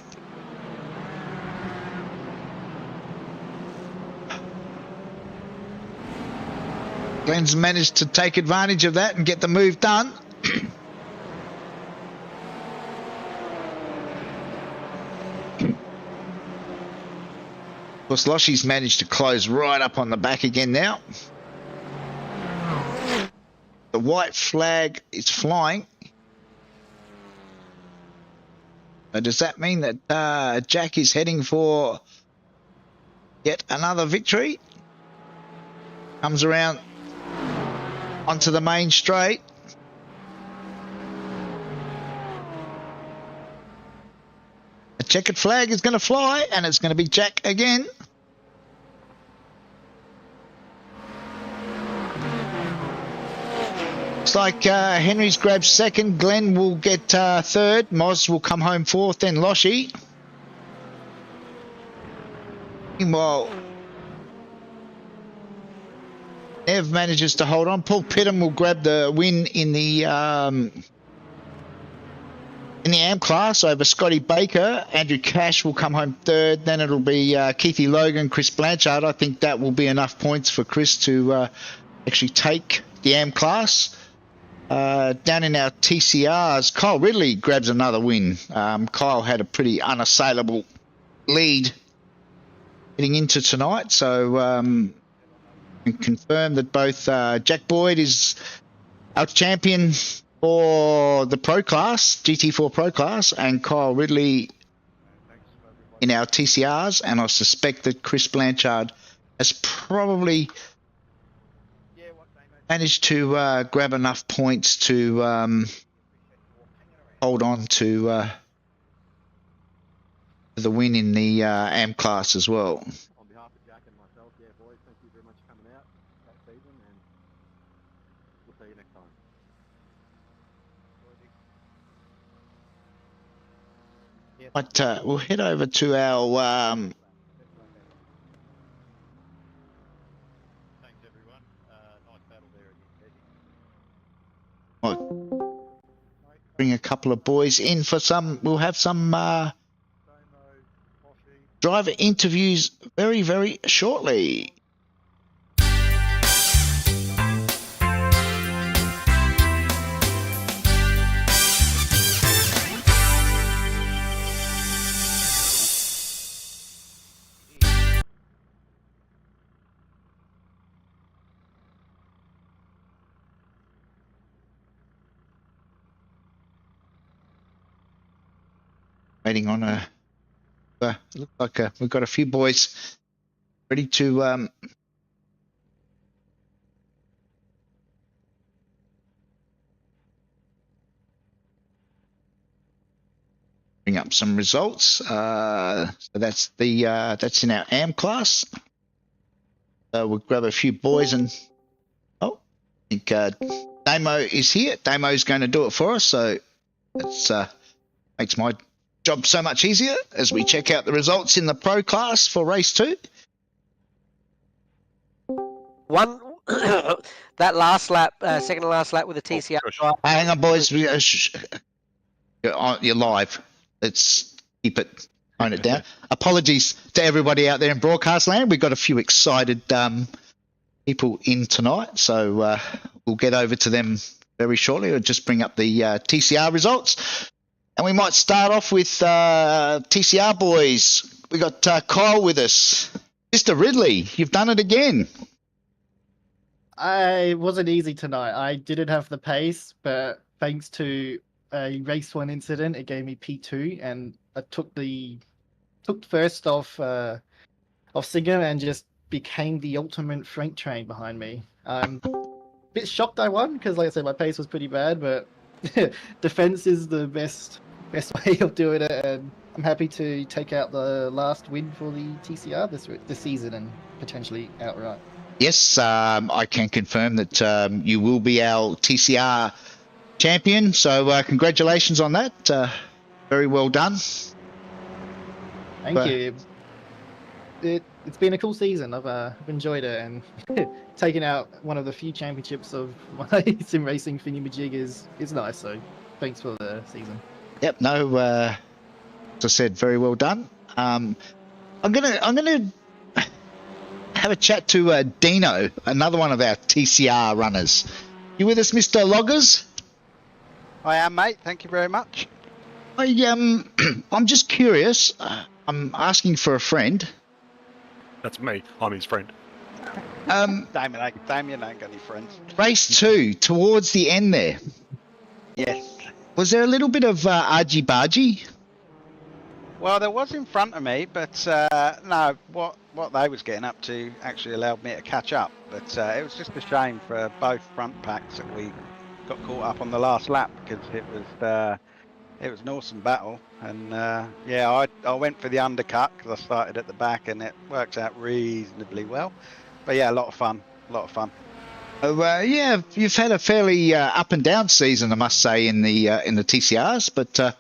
Glenn's managed to take advantage of that and get the move done. Of course, Loshi's managed to close right up on the back again now. The white flag is flying. Does that mean that Jack is heading for yet another victory. Comes around onto the main straight. A checkered flag is going to fly, and it's going to be Jack again. Looks like Henry's grabbed second. Glenn will get third. Moz will come home fourth. Then Loshi. Meanwhile, Nev manages to hold on. Paul Pittam will grab the win in the AM class over Scotty Baker. Andrew Cash will come home third. Then it'll be Keithy Logan, Chris Blanchard. I think that will be enough points for Chris to actually take the AM class. Down in our TCRs, Kyle Ridley grabs another win. Kyle had a pretty unassailable lead heading into tonight, so can confirm that both Jack Boyd is our champion for the Pro class, GT4 Pro class, and Kyle Ridley in our TCRs, and I suspect that Chris Blanchard has probably managed to grab enough points to hold on to the win in the AM class as well.
On behalf of Jack and myself, yeah, boys, thank you very much for coming out that season, and we'll see you next time.
But we'll head over to our
Thanks, everyone. Nice battle there again,
bring a couple of boys in for some. We'll have some driver interviews very, very shortly. Waiting on a. Looks like we've got a few boys ready to bring up some results. So that's the that's in our AM class. We'll grab a few boys and I think Damo is here. Damo's going to do it for us, so it's makes my job so much easier as we check out the results in the Pro class for race 2.
One that last lap, second to last lap with the TCR.
Hang on, boys. You're live. Let's keep it, tone it down. Apologies to everybody out there in broadcast land. We've got a few excited people in tonight, so we'll get over to them very shortly. I'll just bring up the TCR results. And we might start off with TCR boys. We got Kyle with us. Mr. Ridley, you've done it again.
It wasn't easy tonight. I didn't have the pace, but thanks to a race 1 incident, it gave me P2, and I took first off Singer and just became the ultimate freight train behind me. I'm a bit shocked I won because, like I said, my pace was pretty bad, but defense is the best way of doing it, and I'm happy to take out the last win for the TCR this season and potentially outright.
Yes, I can confirm that you will be our TCR champion, so congratulations on that. Very well done.
Thank you. It's been a cool season. I've enjoyed it, and taking out one of the few championships of my sim racing thingy-majig is nice, so thanks for the season.
Yep, no, as I said, very well done. I'm gonna have a chat to Dino, another one of our TCR runners. You with us, Mr. Loggers?
I am, mate. Thank you very much.
I'm just curious. I'm asking for a friend.
That's me. I'm his friend.
Damien ain't got any friends.
Race 2, towards the end there.
Yes.
Was there a little bit of argy-bargy?
Well, there was in front of me, but no, what they was getting up to actually allowed me to catch up. But it was just a shame for both front packs that we got caught up on the last lap, because it was an awesome battle. And yeah, I went for the undercut because I started at the back, and it worked out reasonably well. But yeah, a lot of fun, a lot of fun.
Yeah, you've had a fairly up and down season, I must say, in the TCRs, but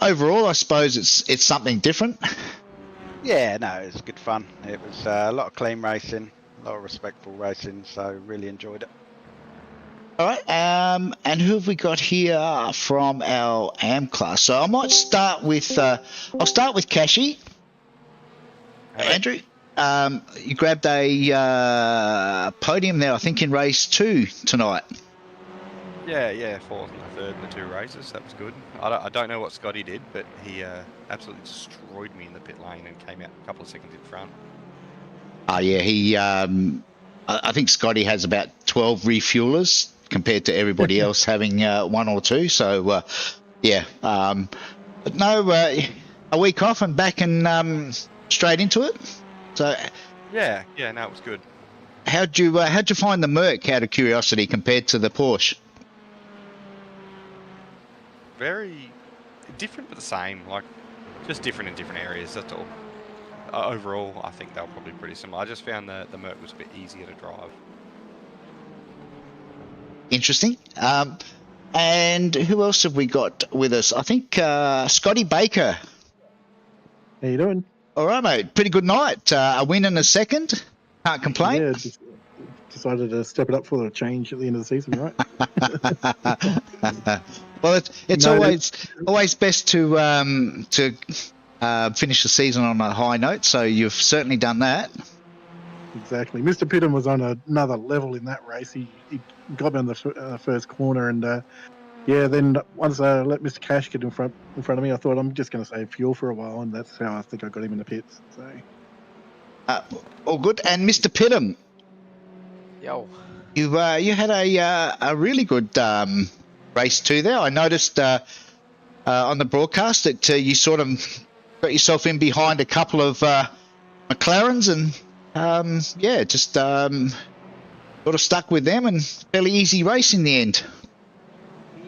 overall, I suppose it's something different.
Yeah, no, it was good fun. It was a lot of clean racing, a lot of respectful racing, so really enjoyed it.
All right, and who have we got here from our AM class? So I might start with I'll start with Cashy. Andrew, you grabbed a podium there, I think, in race 2 tonight.
Yeah, fourth and third in the 2 races. That was good. I don't know what Scotty did, but he absolutely destroyed me in the pit lane and came out a couple of seconds in front.
Yeah, he. I think Scotty has about 12 refuelers compared to everybody else having 1 or 2. So yeah, but no, a week off and back and straight into it. So
yeah, no, it was good.
How'd you find the Merc, out of curiosity, compared to the Porsche?
Very different but the same, like just different in different areas, that's all. Overall, I think they were probably pretty similar. I just found the Merc was a bit easier to drive.
Interesting. And who else have we got with us? I think Scotty Baker.
How you doing?
All right, mate. Pretty good night. A win and a second. Can't complain.
Yeah, just decided to step it up for the change at the end of the season, right?
Well, it's
No,
always best to finish the season on a high note. So you've certainly done that.
Exactly. Mr. Pitton was on another level in that race. He got me on the first corner, and yeah, then once I let Mr. Cash get in front of me, I thought I'm just going to save fuel for a while, and that's how I think I got him in the pits. So
All good. And Mr. Pitton,
Yo.
you had a really good race too there. I noticed on the broadcast that you sort of got yourself in behind a couple of McLarens, and yeah, just sort of stuck with them, and fairly easy race in the end.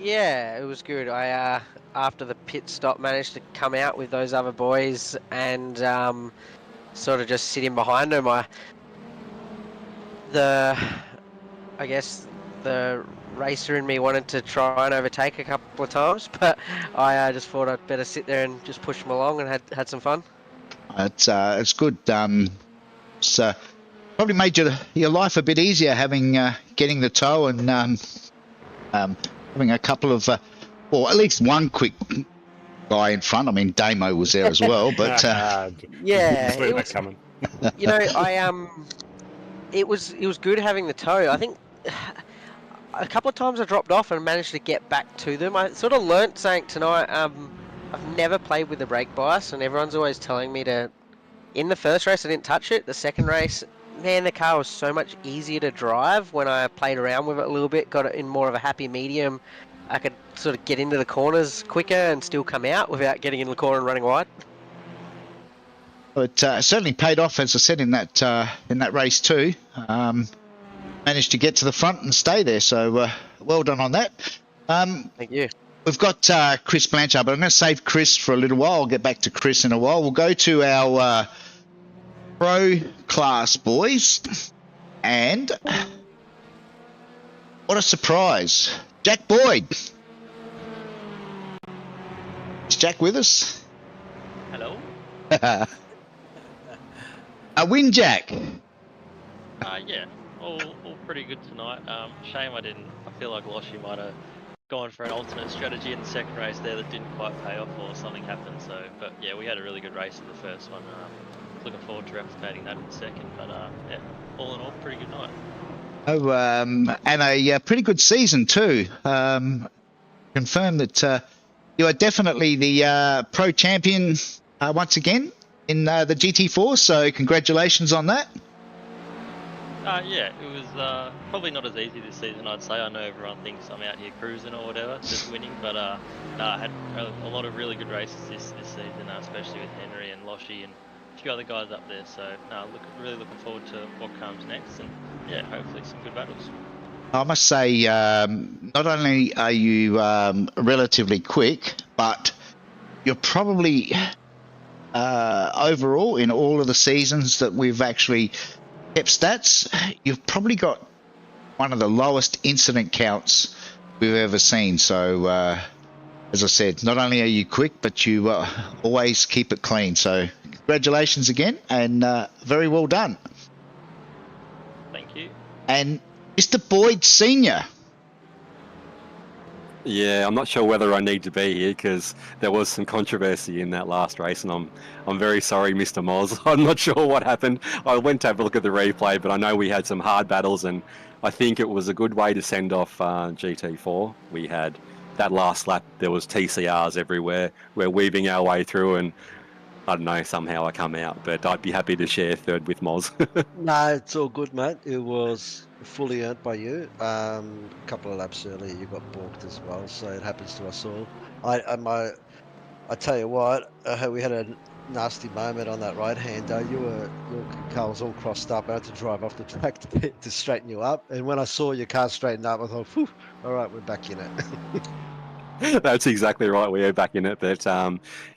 Yeah, it was good. I after the pit stop managed to come out with those other boys and sort of just sit in behind them. I guess the racer in me wanted to try and overtake a couple of times, but I just thought I'd better sit there and just push them along and had some fun.
It's good. It's probably made your life a bit easier having getting the tow and having a couple of, or at least one quick guy in front. I mean, Damo was there as well, but
yeah,
Just let that coming.
you know, it was good having the tow. I think a couple of times I dropped off and managed to get back to them. I sort of learnt something tonight. I've never played with the brake bias, and everyone's always telling me to. In the first race, I didn't touch it. The second race, man, the car was so much easier to drive when I played around with it a little bit, got it in more of a happy medium. I could sort of get into the corners quicker and still come out without getting in the corner and running wide.
it certainly paid off, as I said, in that race too. Managed to get to the front and stay there, so well done on that.
Thank you.
We've got Chris Blanchard, but I'm going to save Chris for a little while. I'll get back to Chris in a while. We'll go to our pro class boys, and what a surprise, Jack Boyd. Is Jack with us?
Hello.
A win, Jack.
Yeah, all pretty good tonight. Shame I feel like Loshy might have gone for an alternate strategy in the second race there that didn't quite pay off, or something happened. So, but yeah, we had a really good race in the first one. Looking forward to replicating that in the second. But yeah, all in all, pretty good night.
Oh, and a pretty good season too. Confirm that you are definitely the pro champion once again in the GT4. So congratulations on that.
Yeah, it was probably not as easy this season, I'd say. I know everyone thinks I'm out here cruising or whatever, just winning, but no, I had a lot of really good races this season, especially with Henry and Loshy and a few other guys up there. So no, really looking forward to what comes next, and yeah, hopefully some good battles.
I must say, not only are you relatively quick, but you're probably overall in all of the seasons that we've actually kept stats, you've probably got one of the lowest incident counts we've ever seen. So, as I said, not only are you quick, but you always keep it clean. So, congratulations again, and very well done.
Thank you.
And Mr. Boyd Senior.
Yeah, I'm not sure whether I need to be here because there was some controversy in that last race, and I'm very sorry, Mr. Moz. I'm not sure what happened. I went to have a look at the replay, but I know we had some hard battles, and I think it was a good way to send off GT4. We had that last lap, there was TCRs everywhere. We're weaving our way through, and I don't know, somehow I come out, but I'd be happy to share third with Moz.
No, it's all good, mate. It was fully earned by you. A couple of laps earlier, you got balked as well, so it happens to us all. I tell you what, we had a nasty moment on that right-hander. Your car was all crossed up. I had to drive off the track to straighten you up. And when I saw your car straighten up, I thought, phew, all right, we're back in it.
That's exactly right. We are back in it, but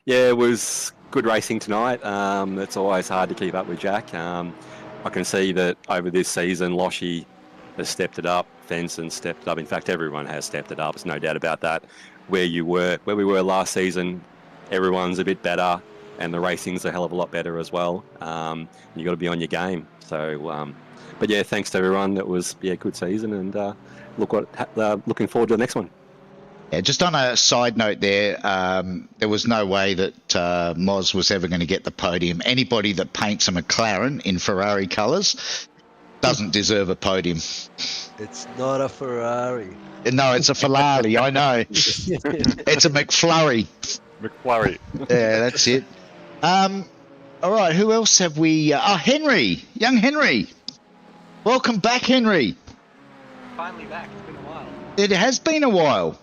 yeah, it was good racing tonight. It's always hard to keep up with Jack. I can see that over this season, Loshy has stepped it up, Fenson stepped it up. In fact, everyone has stepped it up. There's no doubt about that. Where we were last season, everyone's a bit better, and the racing's a hell of a lot better as well. You got to be on your game. So, but yeah, thanks to everyone. That was good season, and looking forward to the next one.
Yeah, just on a side note there was no way that Moz was ever going to get the podium. Anybody that paints a McLaren in Ferrari colours doesn't deserve a podium.
It's not a Ferrari.
No, it's a Ferrari, I know. It's a McFlurry.
McFlurry.
Yeah, that's it. All right, who else have we? Henry, young Henry. Welcome back, Henry.
Finally back. It's been a while.
It has been a while.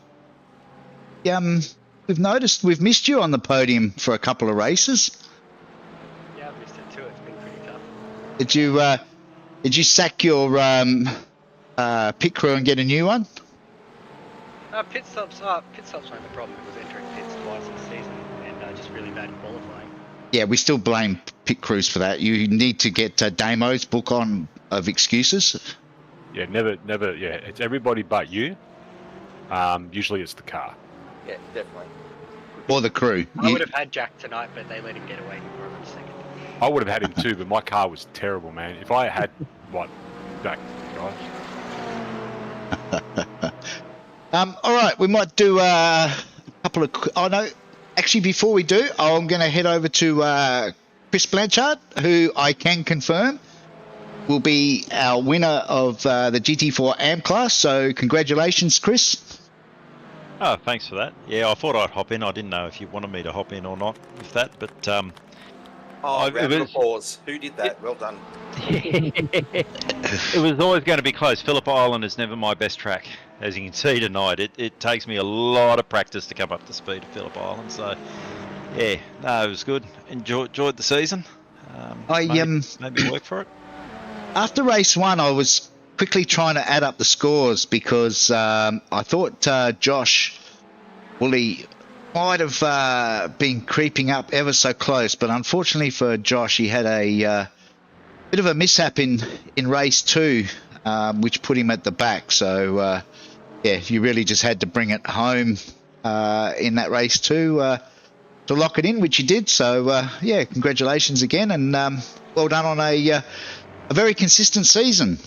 We've noticed we've missed you on the podium for a couple of races.
Yeah, I've missed it too. It's been pretty tough.
Did you sack your pit crew and get a new one?
Pit stops weren't the problem. It was entering pits twice this season and just really bad qualifying.
Yeah, we still blame pit crews for that. You need to get Damo's book on of excuses.
Yeah, never. Yeah, it's everybody but you. Usually it's the car.
Yeah, definitely.
Or the crew.
I would have had Jack tonight, but they let him get away for a second.
I would have had him too, but my car was terrible, man. If I had Jack, guys.
All right, we might do a couple of. Oh no, actually, before we do, I'm going to head over to Chris Blanchard, who I can confirm will be our winner of the GT4 AM class. So congratulations, Chris.
Oh, thanks for that. Yeah, I thought I'd hop in. I didn't know if you wanted me to hop in or not with that, but
round of applause. Who did that? Well done.
It was always going to be close. Phillip Island is never my best track. As you can see tonight, it takes me a lot of practice to come up to speed at Phillip Island. So, yeah, no, it was good. Enjoyed the season. Maybe work for it.
After race one, I was quickly trying to add up the scores because I thought Josh Woolley might have been creeping up ever so close, but unfortunately for Josh, he had a bit of a mishap in race two, which put him at the back. So, yeah, you really just had to bring it home in that race two to lock it in, which you did. So, yeah, congratulations again, and well done on a very consistent season.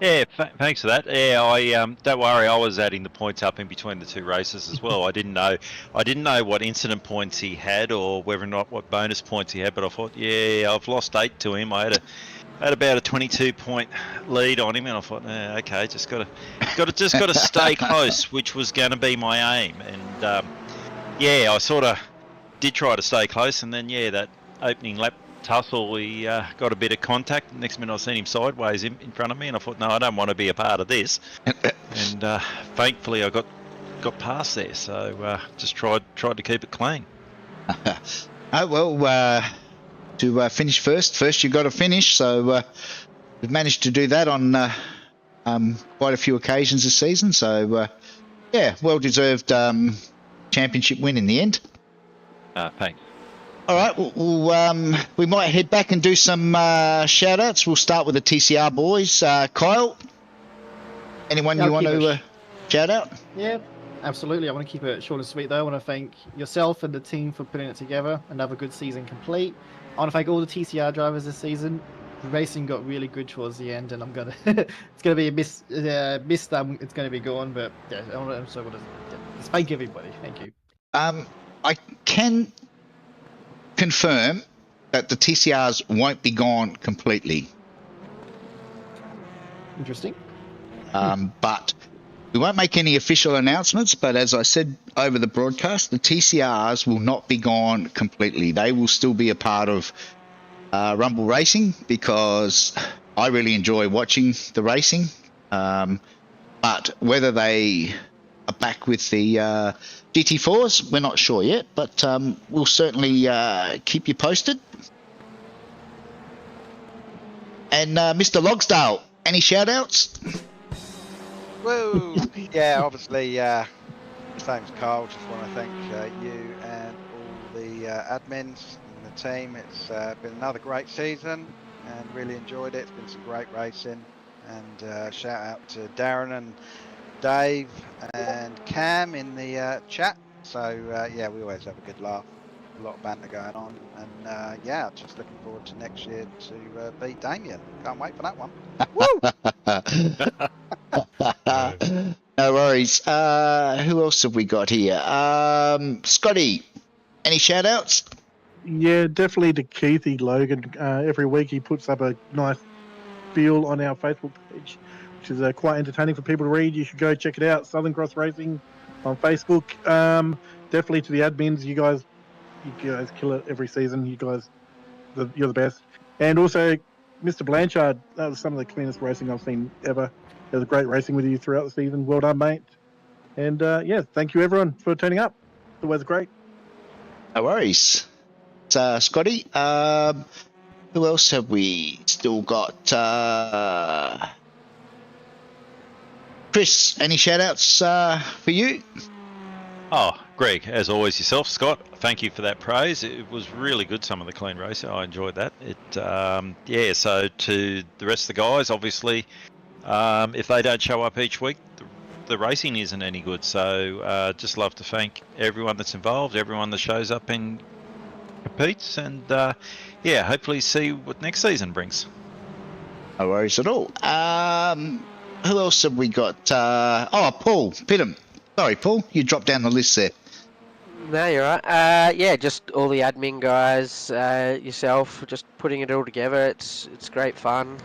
Yeah, thanks for that. Yeah, I don't worry. I was adding the points up in between the two races as well. I didn't know what incident points he had or whether or not what bonus points he had. But I thought, yeah, I've lost 8 to him. I had about a 22-point lead on him, and I thought, okay, just got to stay close, which was going to be my aim. And yeah, I sort of did try to stay close, and then that opening lap tussle, he got a bit of contact. Next minute I seen him sideways in front of me, and I thought, no, I don't want to be a part of this. And thankfully I got past there, so just tried to keep it clean.
Oh well, to finish first you've got to finish. So we've managed to do that on quite a few occasions this season. So yeah, well deserved championship win in the end.
Thanks.
All right, we might head back and do some shout outs. We'll start with the TCR boys. Kyle, anyone you want to shout out?
Yeah, absolutely. I want to keep it short and sweet though. I want to thank yourself and the team for putting it together. Another good season complete. I want to thank all the TCR drivers this season. The racing got really good towards the end, and I'm gonna it's gonna be a miss. It's gonna be gone, but yeah, I want to thank everybody. Thank you.
I can confirm that the TCRs won't be gone completely.
Interesting.
But we won't make any official announcements, but as I said over the broadcast, the TCRs will not be gone completely. They will still be a part of Rumble Racing because I really enjoy watching the racing. But whether they are back with the GT4s, we're not sure yet, but we'll certainly keep you posted. And Mr. Logsdale, any shout outs?
Woo! Yeah, obviously, same as Carl, just want to thank you and all the admins and the team. It's been another great season and really enjoyed it. It's been some great racing. And shout out to Darren and Dave and Cam in the chat. So yeah, we always have a good laugh, a lot of banter going on, and yeah, just looking forward to next year to beat Damien. Can't wait for that one. Woo!
No worries. Who else have we got here? Scotty, any shout outs?
Yeah, definitely to Keithy Logan. Every week he puts up a nice spiel on our Facebook page, which is quite entertaining for people to read. You should go check it out. Southern Cross Racing on Facebook. Definitely to the admins, you guys kill it every season. You're the best. And also, Mr. Blanchard, that was some of the cleanest racing I've seen ever. It was great racing with you throughout the season. Well done, mate. And yeah, thank you everyone for turning up. It was great.
No worries. Scotty, who else have we still got? Chris, any shout outs for you?
Oh, Greg, as always yourself. Scott, thank you for that praise. It was really good, some of the clean racing. I enjoyed that. Yeah, so to the rest of the guys, obviously, if they don't show up each week, the racing isn't any good. So just love to thank everyone that's involved, everyone that shows up and competes, and yeah, hopefully see what next season brings.
No worries at all. Who else have we got? Paul Pittam. Sorry, Paul, you dropped down the list there.
No, you're right. Yeah, just all the admin guys, yourself, just putting it all together. It's great fun.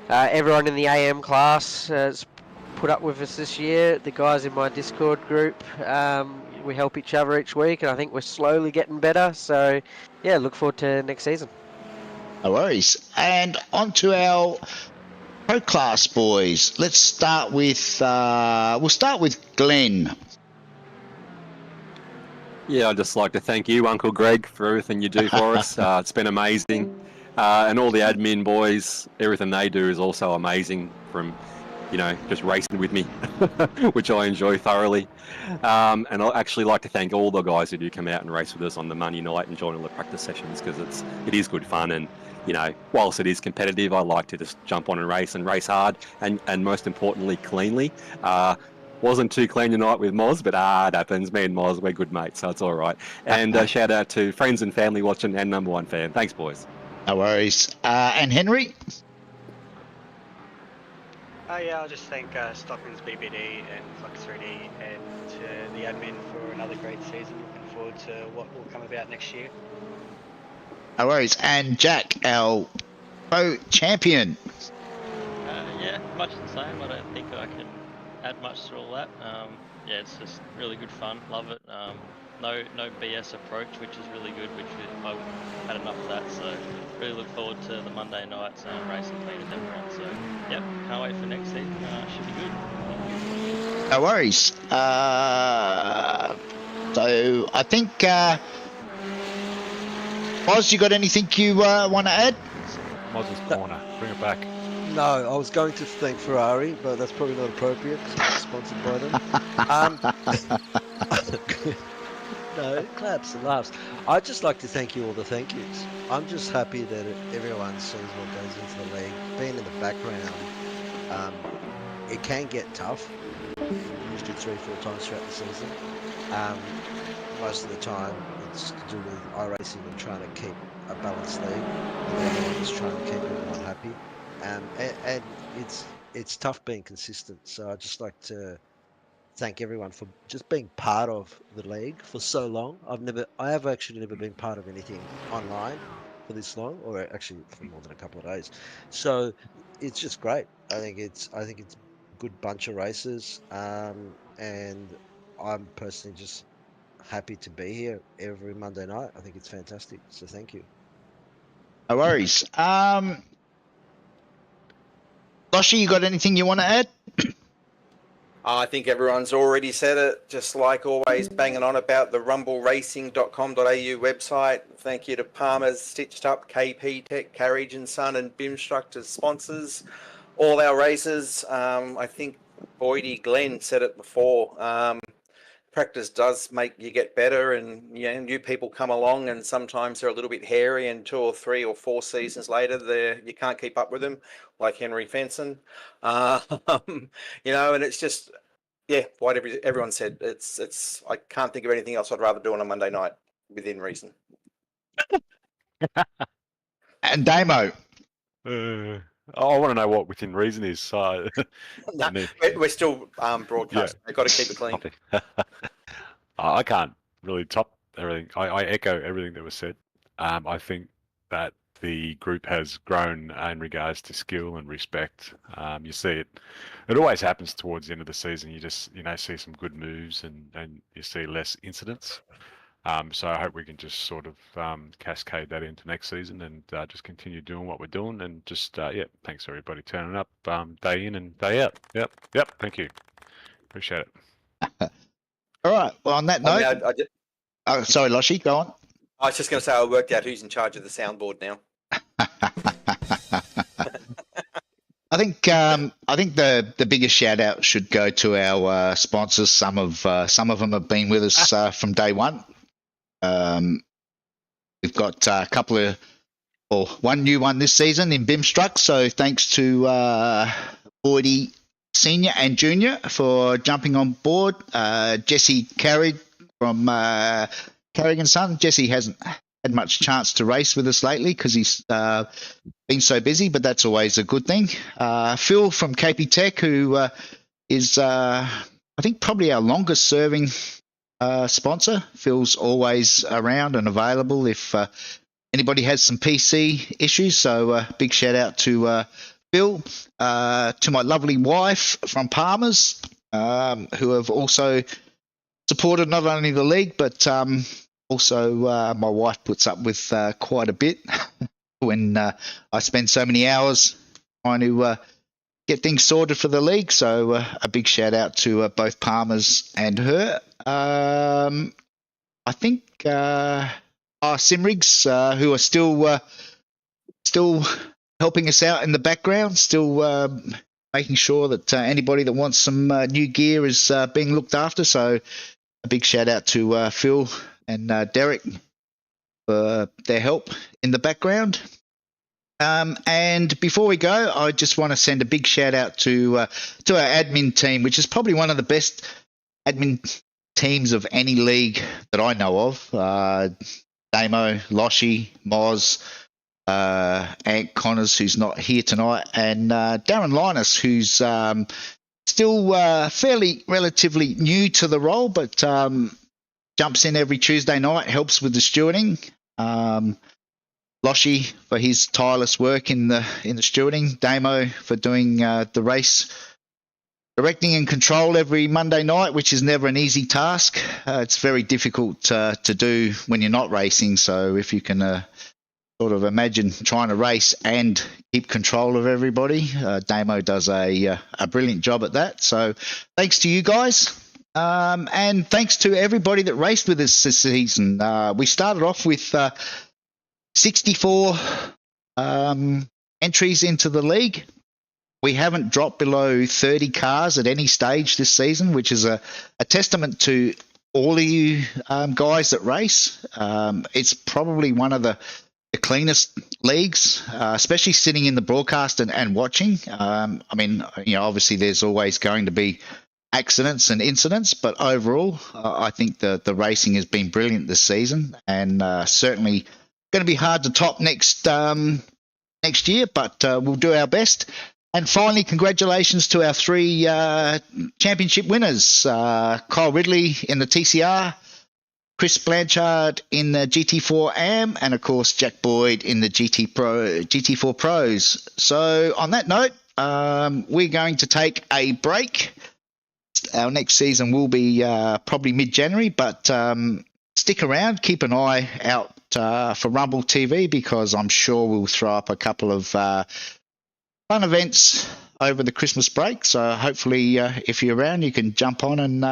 Everyone in the AM class has put up with us this year. The guys in my Discord group, we help each other each week, and I think we're slowly getting better. So, yeah, look forward to next season.
No worries. And on to our Pro Class boys. Let's start with Glenn.
Yeah, I'd just like to thank you, Uncle Greg, for everything you do for us. It's been amazing. And all the admin boys, everything they do is also amazing, from, just racing with me, which I enjoy thoroughly. And I'd actually like to thank all the guys who do come out and race with us on the Monday night and join all the practice sessions, because it is good fun. And, whilst it is competitive, I like to just jump on and race hard, and most importantly, cleanly. Wasn't too clean tonight with Moz, but it happens. Me and Moz, we're good mates, so it's all right. And shout out to friends and family watching and number one fan. Thanks, boys.
No worries. And Henry?
Yeah, I'll just thank Stockman's BBD and Flux 3D and the admin for another great season. Looking forward to what will come about next year.
No worries. And Jack, our pro champion.
Yeah, much the same. I don't think I can add much to all that. Yeah, it's just really good fun. Love it. no BS approach, which is really good. I had enough of that, so really look forward to the Monday night racing between everyone. So yep, can't wait for next season. Should be good.
No worries. So I think, Oz, you got anything you want to add?
Moz's corner. Bring it back.
No, I was going to thank Ferrari, but that's probably not appropriate because I'm sponsored by them. No, claps and laughs. I'd just like to thank you all the thank yous. I'm just happy that everyone sees what goes into the league. Being in the background, it can get tough. Usually 3-4 times throughout the season. Most of the time, it's to do with iRacing and trying to keep a balanced league. And the other one is trying to keep everyone happy. And it's tough being consistent. So I'd just like to thank everyone for just being part of the league for so long. I have actually never been part of anything online for this long, or actually for more than a couple of days. So it's just great. I think it's a good bunch of races, and I'm personally just happy to be here every Monday night. I think it's fantastic. So thank you.
No worries. Loshi, you got anything you want to add?
I think everyone's already said it, just like always, banging on about the rumbleracing.com.au website. Thank you to Palmer's Stitched Up, KP Tech, Carriage and Son, and BIMstruct as sponsors. All our races, I think Boydie Glenn said it before, practice does make you get better, and new people come along and sometimes they're a little bit hairy, and 2 or 3 or 4 seasons later you can't keep up with them, like Henry Fenson. And it's just what everyone said. It's I can't think of anything else I'd rather do on a Monday night within reason.
And Damo.
I want to know what within reason is. So
we're still broadcasting. I've got to keep it clean.
I can't really top everything. I echo everything that was said. I think that the group has grown in regards to skill and respect. You see it. It always happens towards the end of the season. You just see some good moves and you see less incidents. So I hope we can just sort of cascade that into next season and just continue doing what we're doing, and just thanks everybody turning up day in and day out. Yep. Thank you. Appreciate it.
All right. Well, on that note, sorry, Loshi, go on.
I was just going to say I worked out who's in charge of the soundboard now.
I think the biggest shout out should go to our sponsors. Some of them have been with us from day one. We've got a couple of, one new one this season in BIMstruct. So thanks to Boydie Senior and Junior for jumping on board. Jesse Carrig from Carrigan Son. Jesse hasn't had much chance to race with us lately because he's been so busy, but that's always a good thing. Phil from KP Tech, who is I think probably our longest serving sponsor. Phil's always around and available if anybody has some PC issues. So big shout out to Phil, to my lovely wife from Palmer's, who have also supported not only the league, but also my wife puts up with quite a bit when I spend so many hours trying to get things sorted for the league. So a big shout out to both Palmer's and her. I think Simrigs, who are still helping us out in the background, still making sure that anybody that wants some new gear is being looked after. So a big shout out to Phil and Derek for their help in the background. And before we go, I just want to send a big shout out to our admin team, which is probably one of the best admin teams of any league that I know of. Damo, Loshi, Moz, Ant Connors, who's not here tonight, and Darren Linus, who's still fairly relatively new to the role, but jumps in every Tuesday night, helps with the stewarding. Loshi for his tireless work in the stewarding. Damo for doing the directing and control every Monday night, which is never an easy task. It's very difficult to do when you're not racing. So if you can sort of imagine trying to race and keep control of everybody, Damo does a brilliant job at that. So thanks to you guys. And thanks to everybody that raced with us this season. We started off with 64 entries into the league. We haven't dropped below 30 cars at any stage this season, which is a testament to all of you guys that race. It's probably one of the cleanest leagues, especially sitting in the broadcast and watching. I mean, obviously there's always going to be accidents and incidents, but overall, I think the racing has been brilliant this season, and certainly going to be hard to top next year, but we'll do our best. And finally, congratulations to our 3 championship winners, Kyle Ridley in the TCR, Chris Blanchard in the GT4 AM, and of course Jack Boyd in the GT4 Pros. So on that note, we're going to take a break. Our next season will be probably mid-January, but stick around, keep an eye out for Rumble TV, because I'm sure we'll throw up a couple of fun events over the Christmas break. So hopefully if you're around, you can jump on and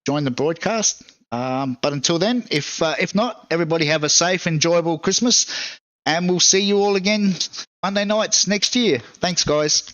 join the broadcast. But until then, if not, everybody have a safe, enjoyable Christmas, and we'll see you all again Monday nights next year. Thanks, guys.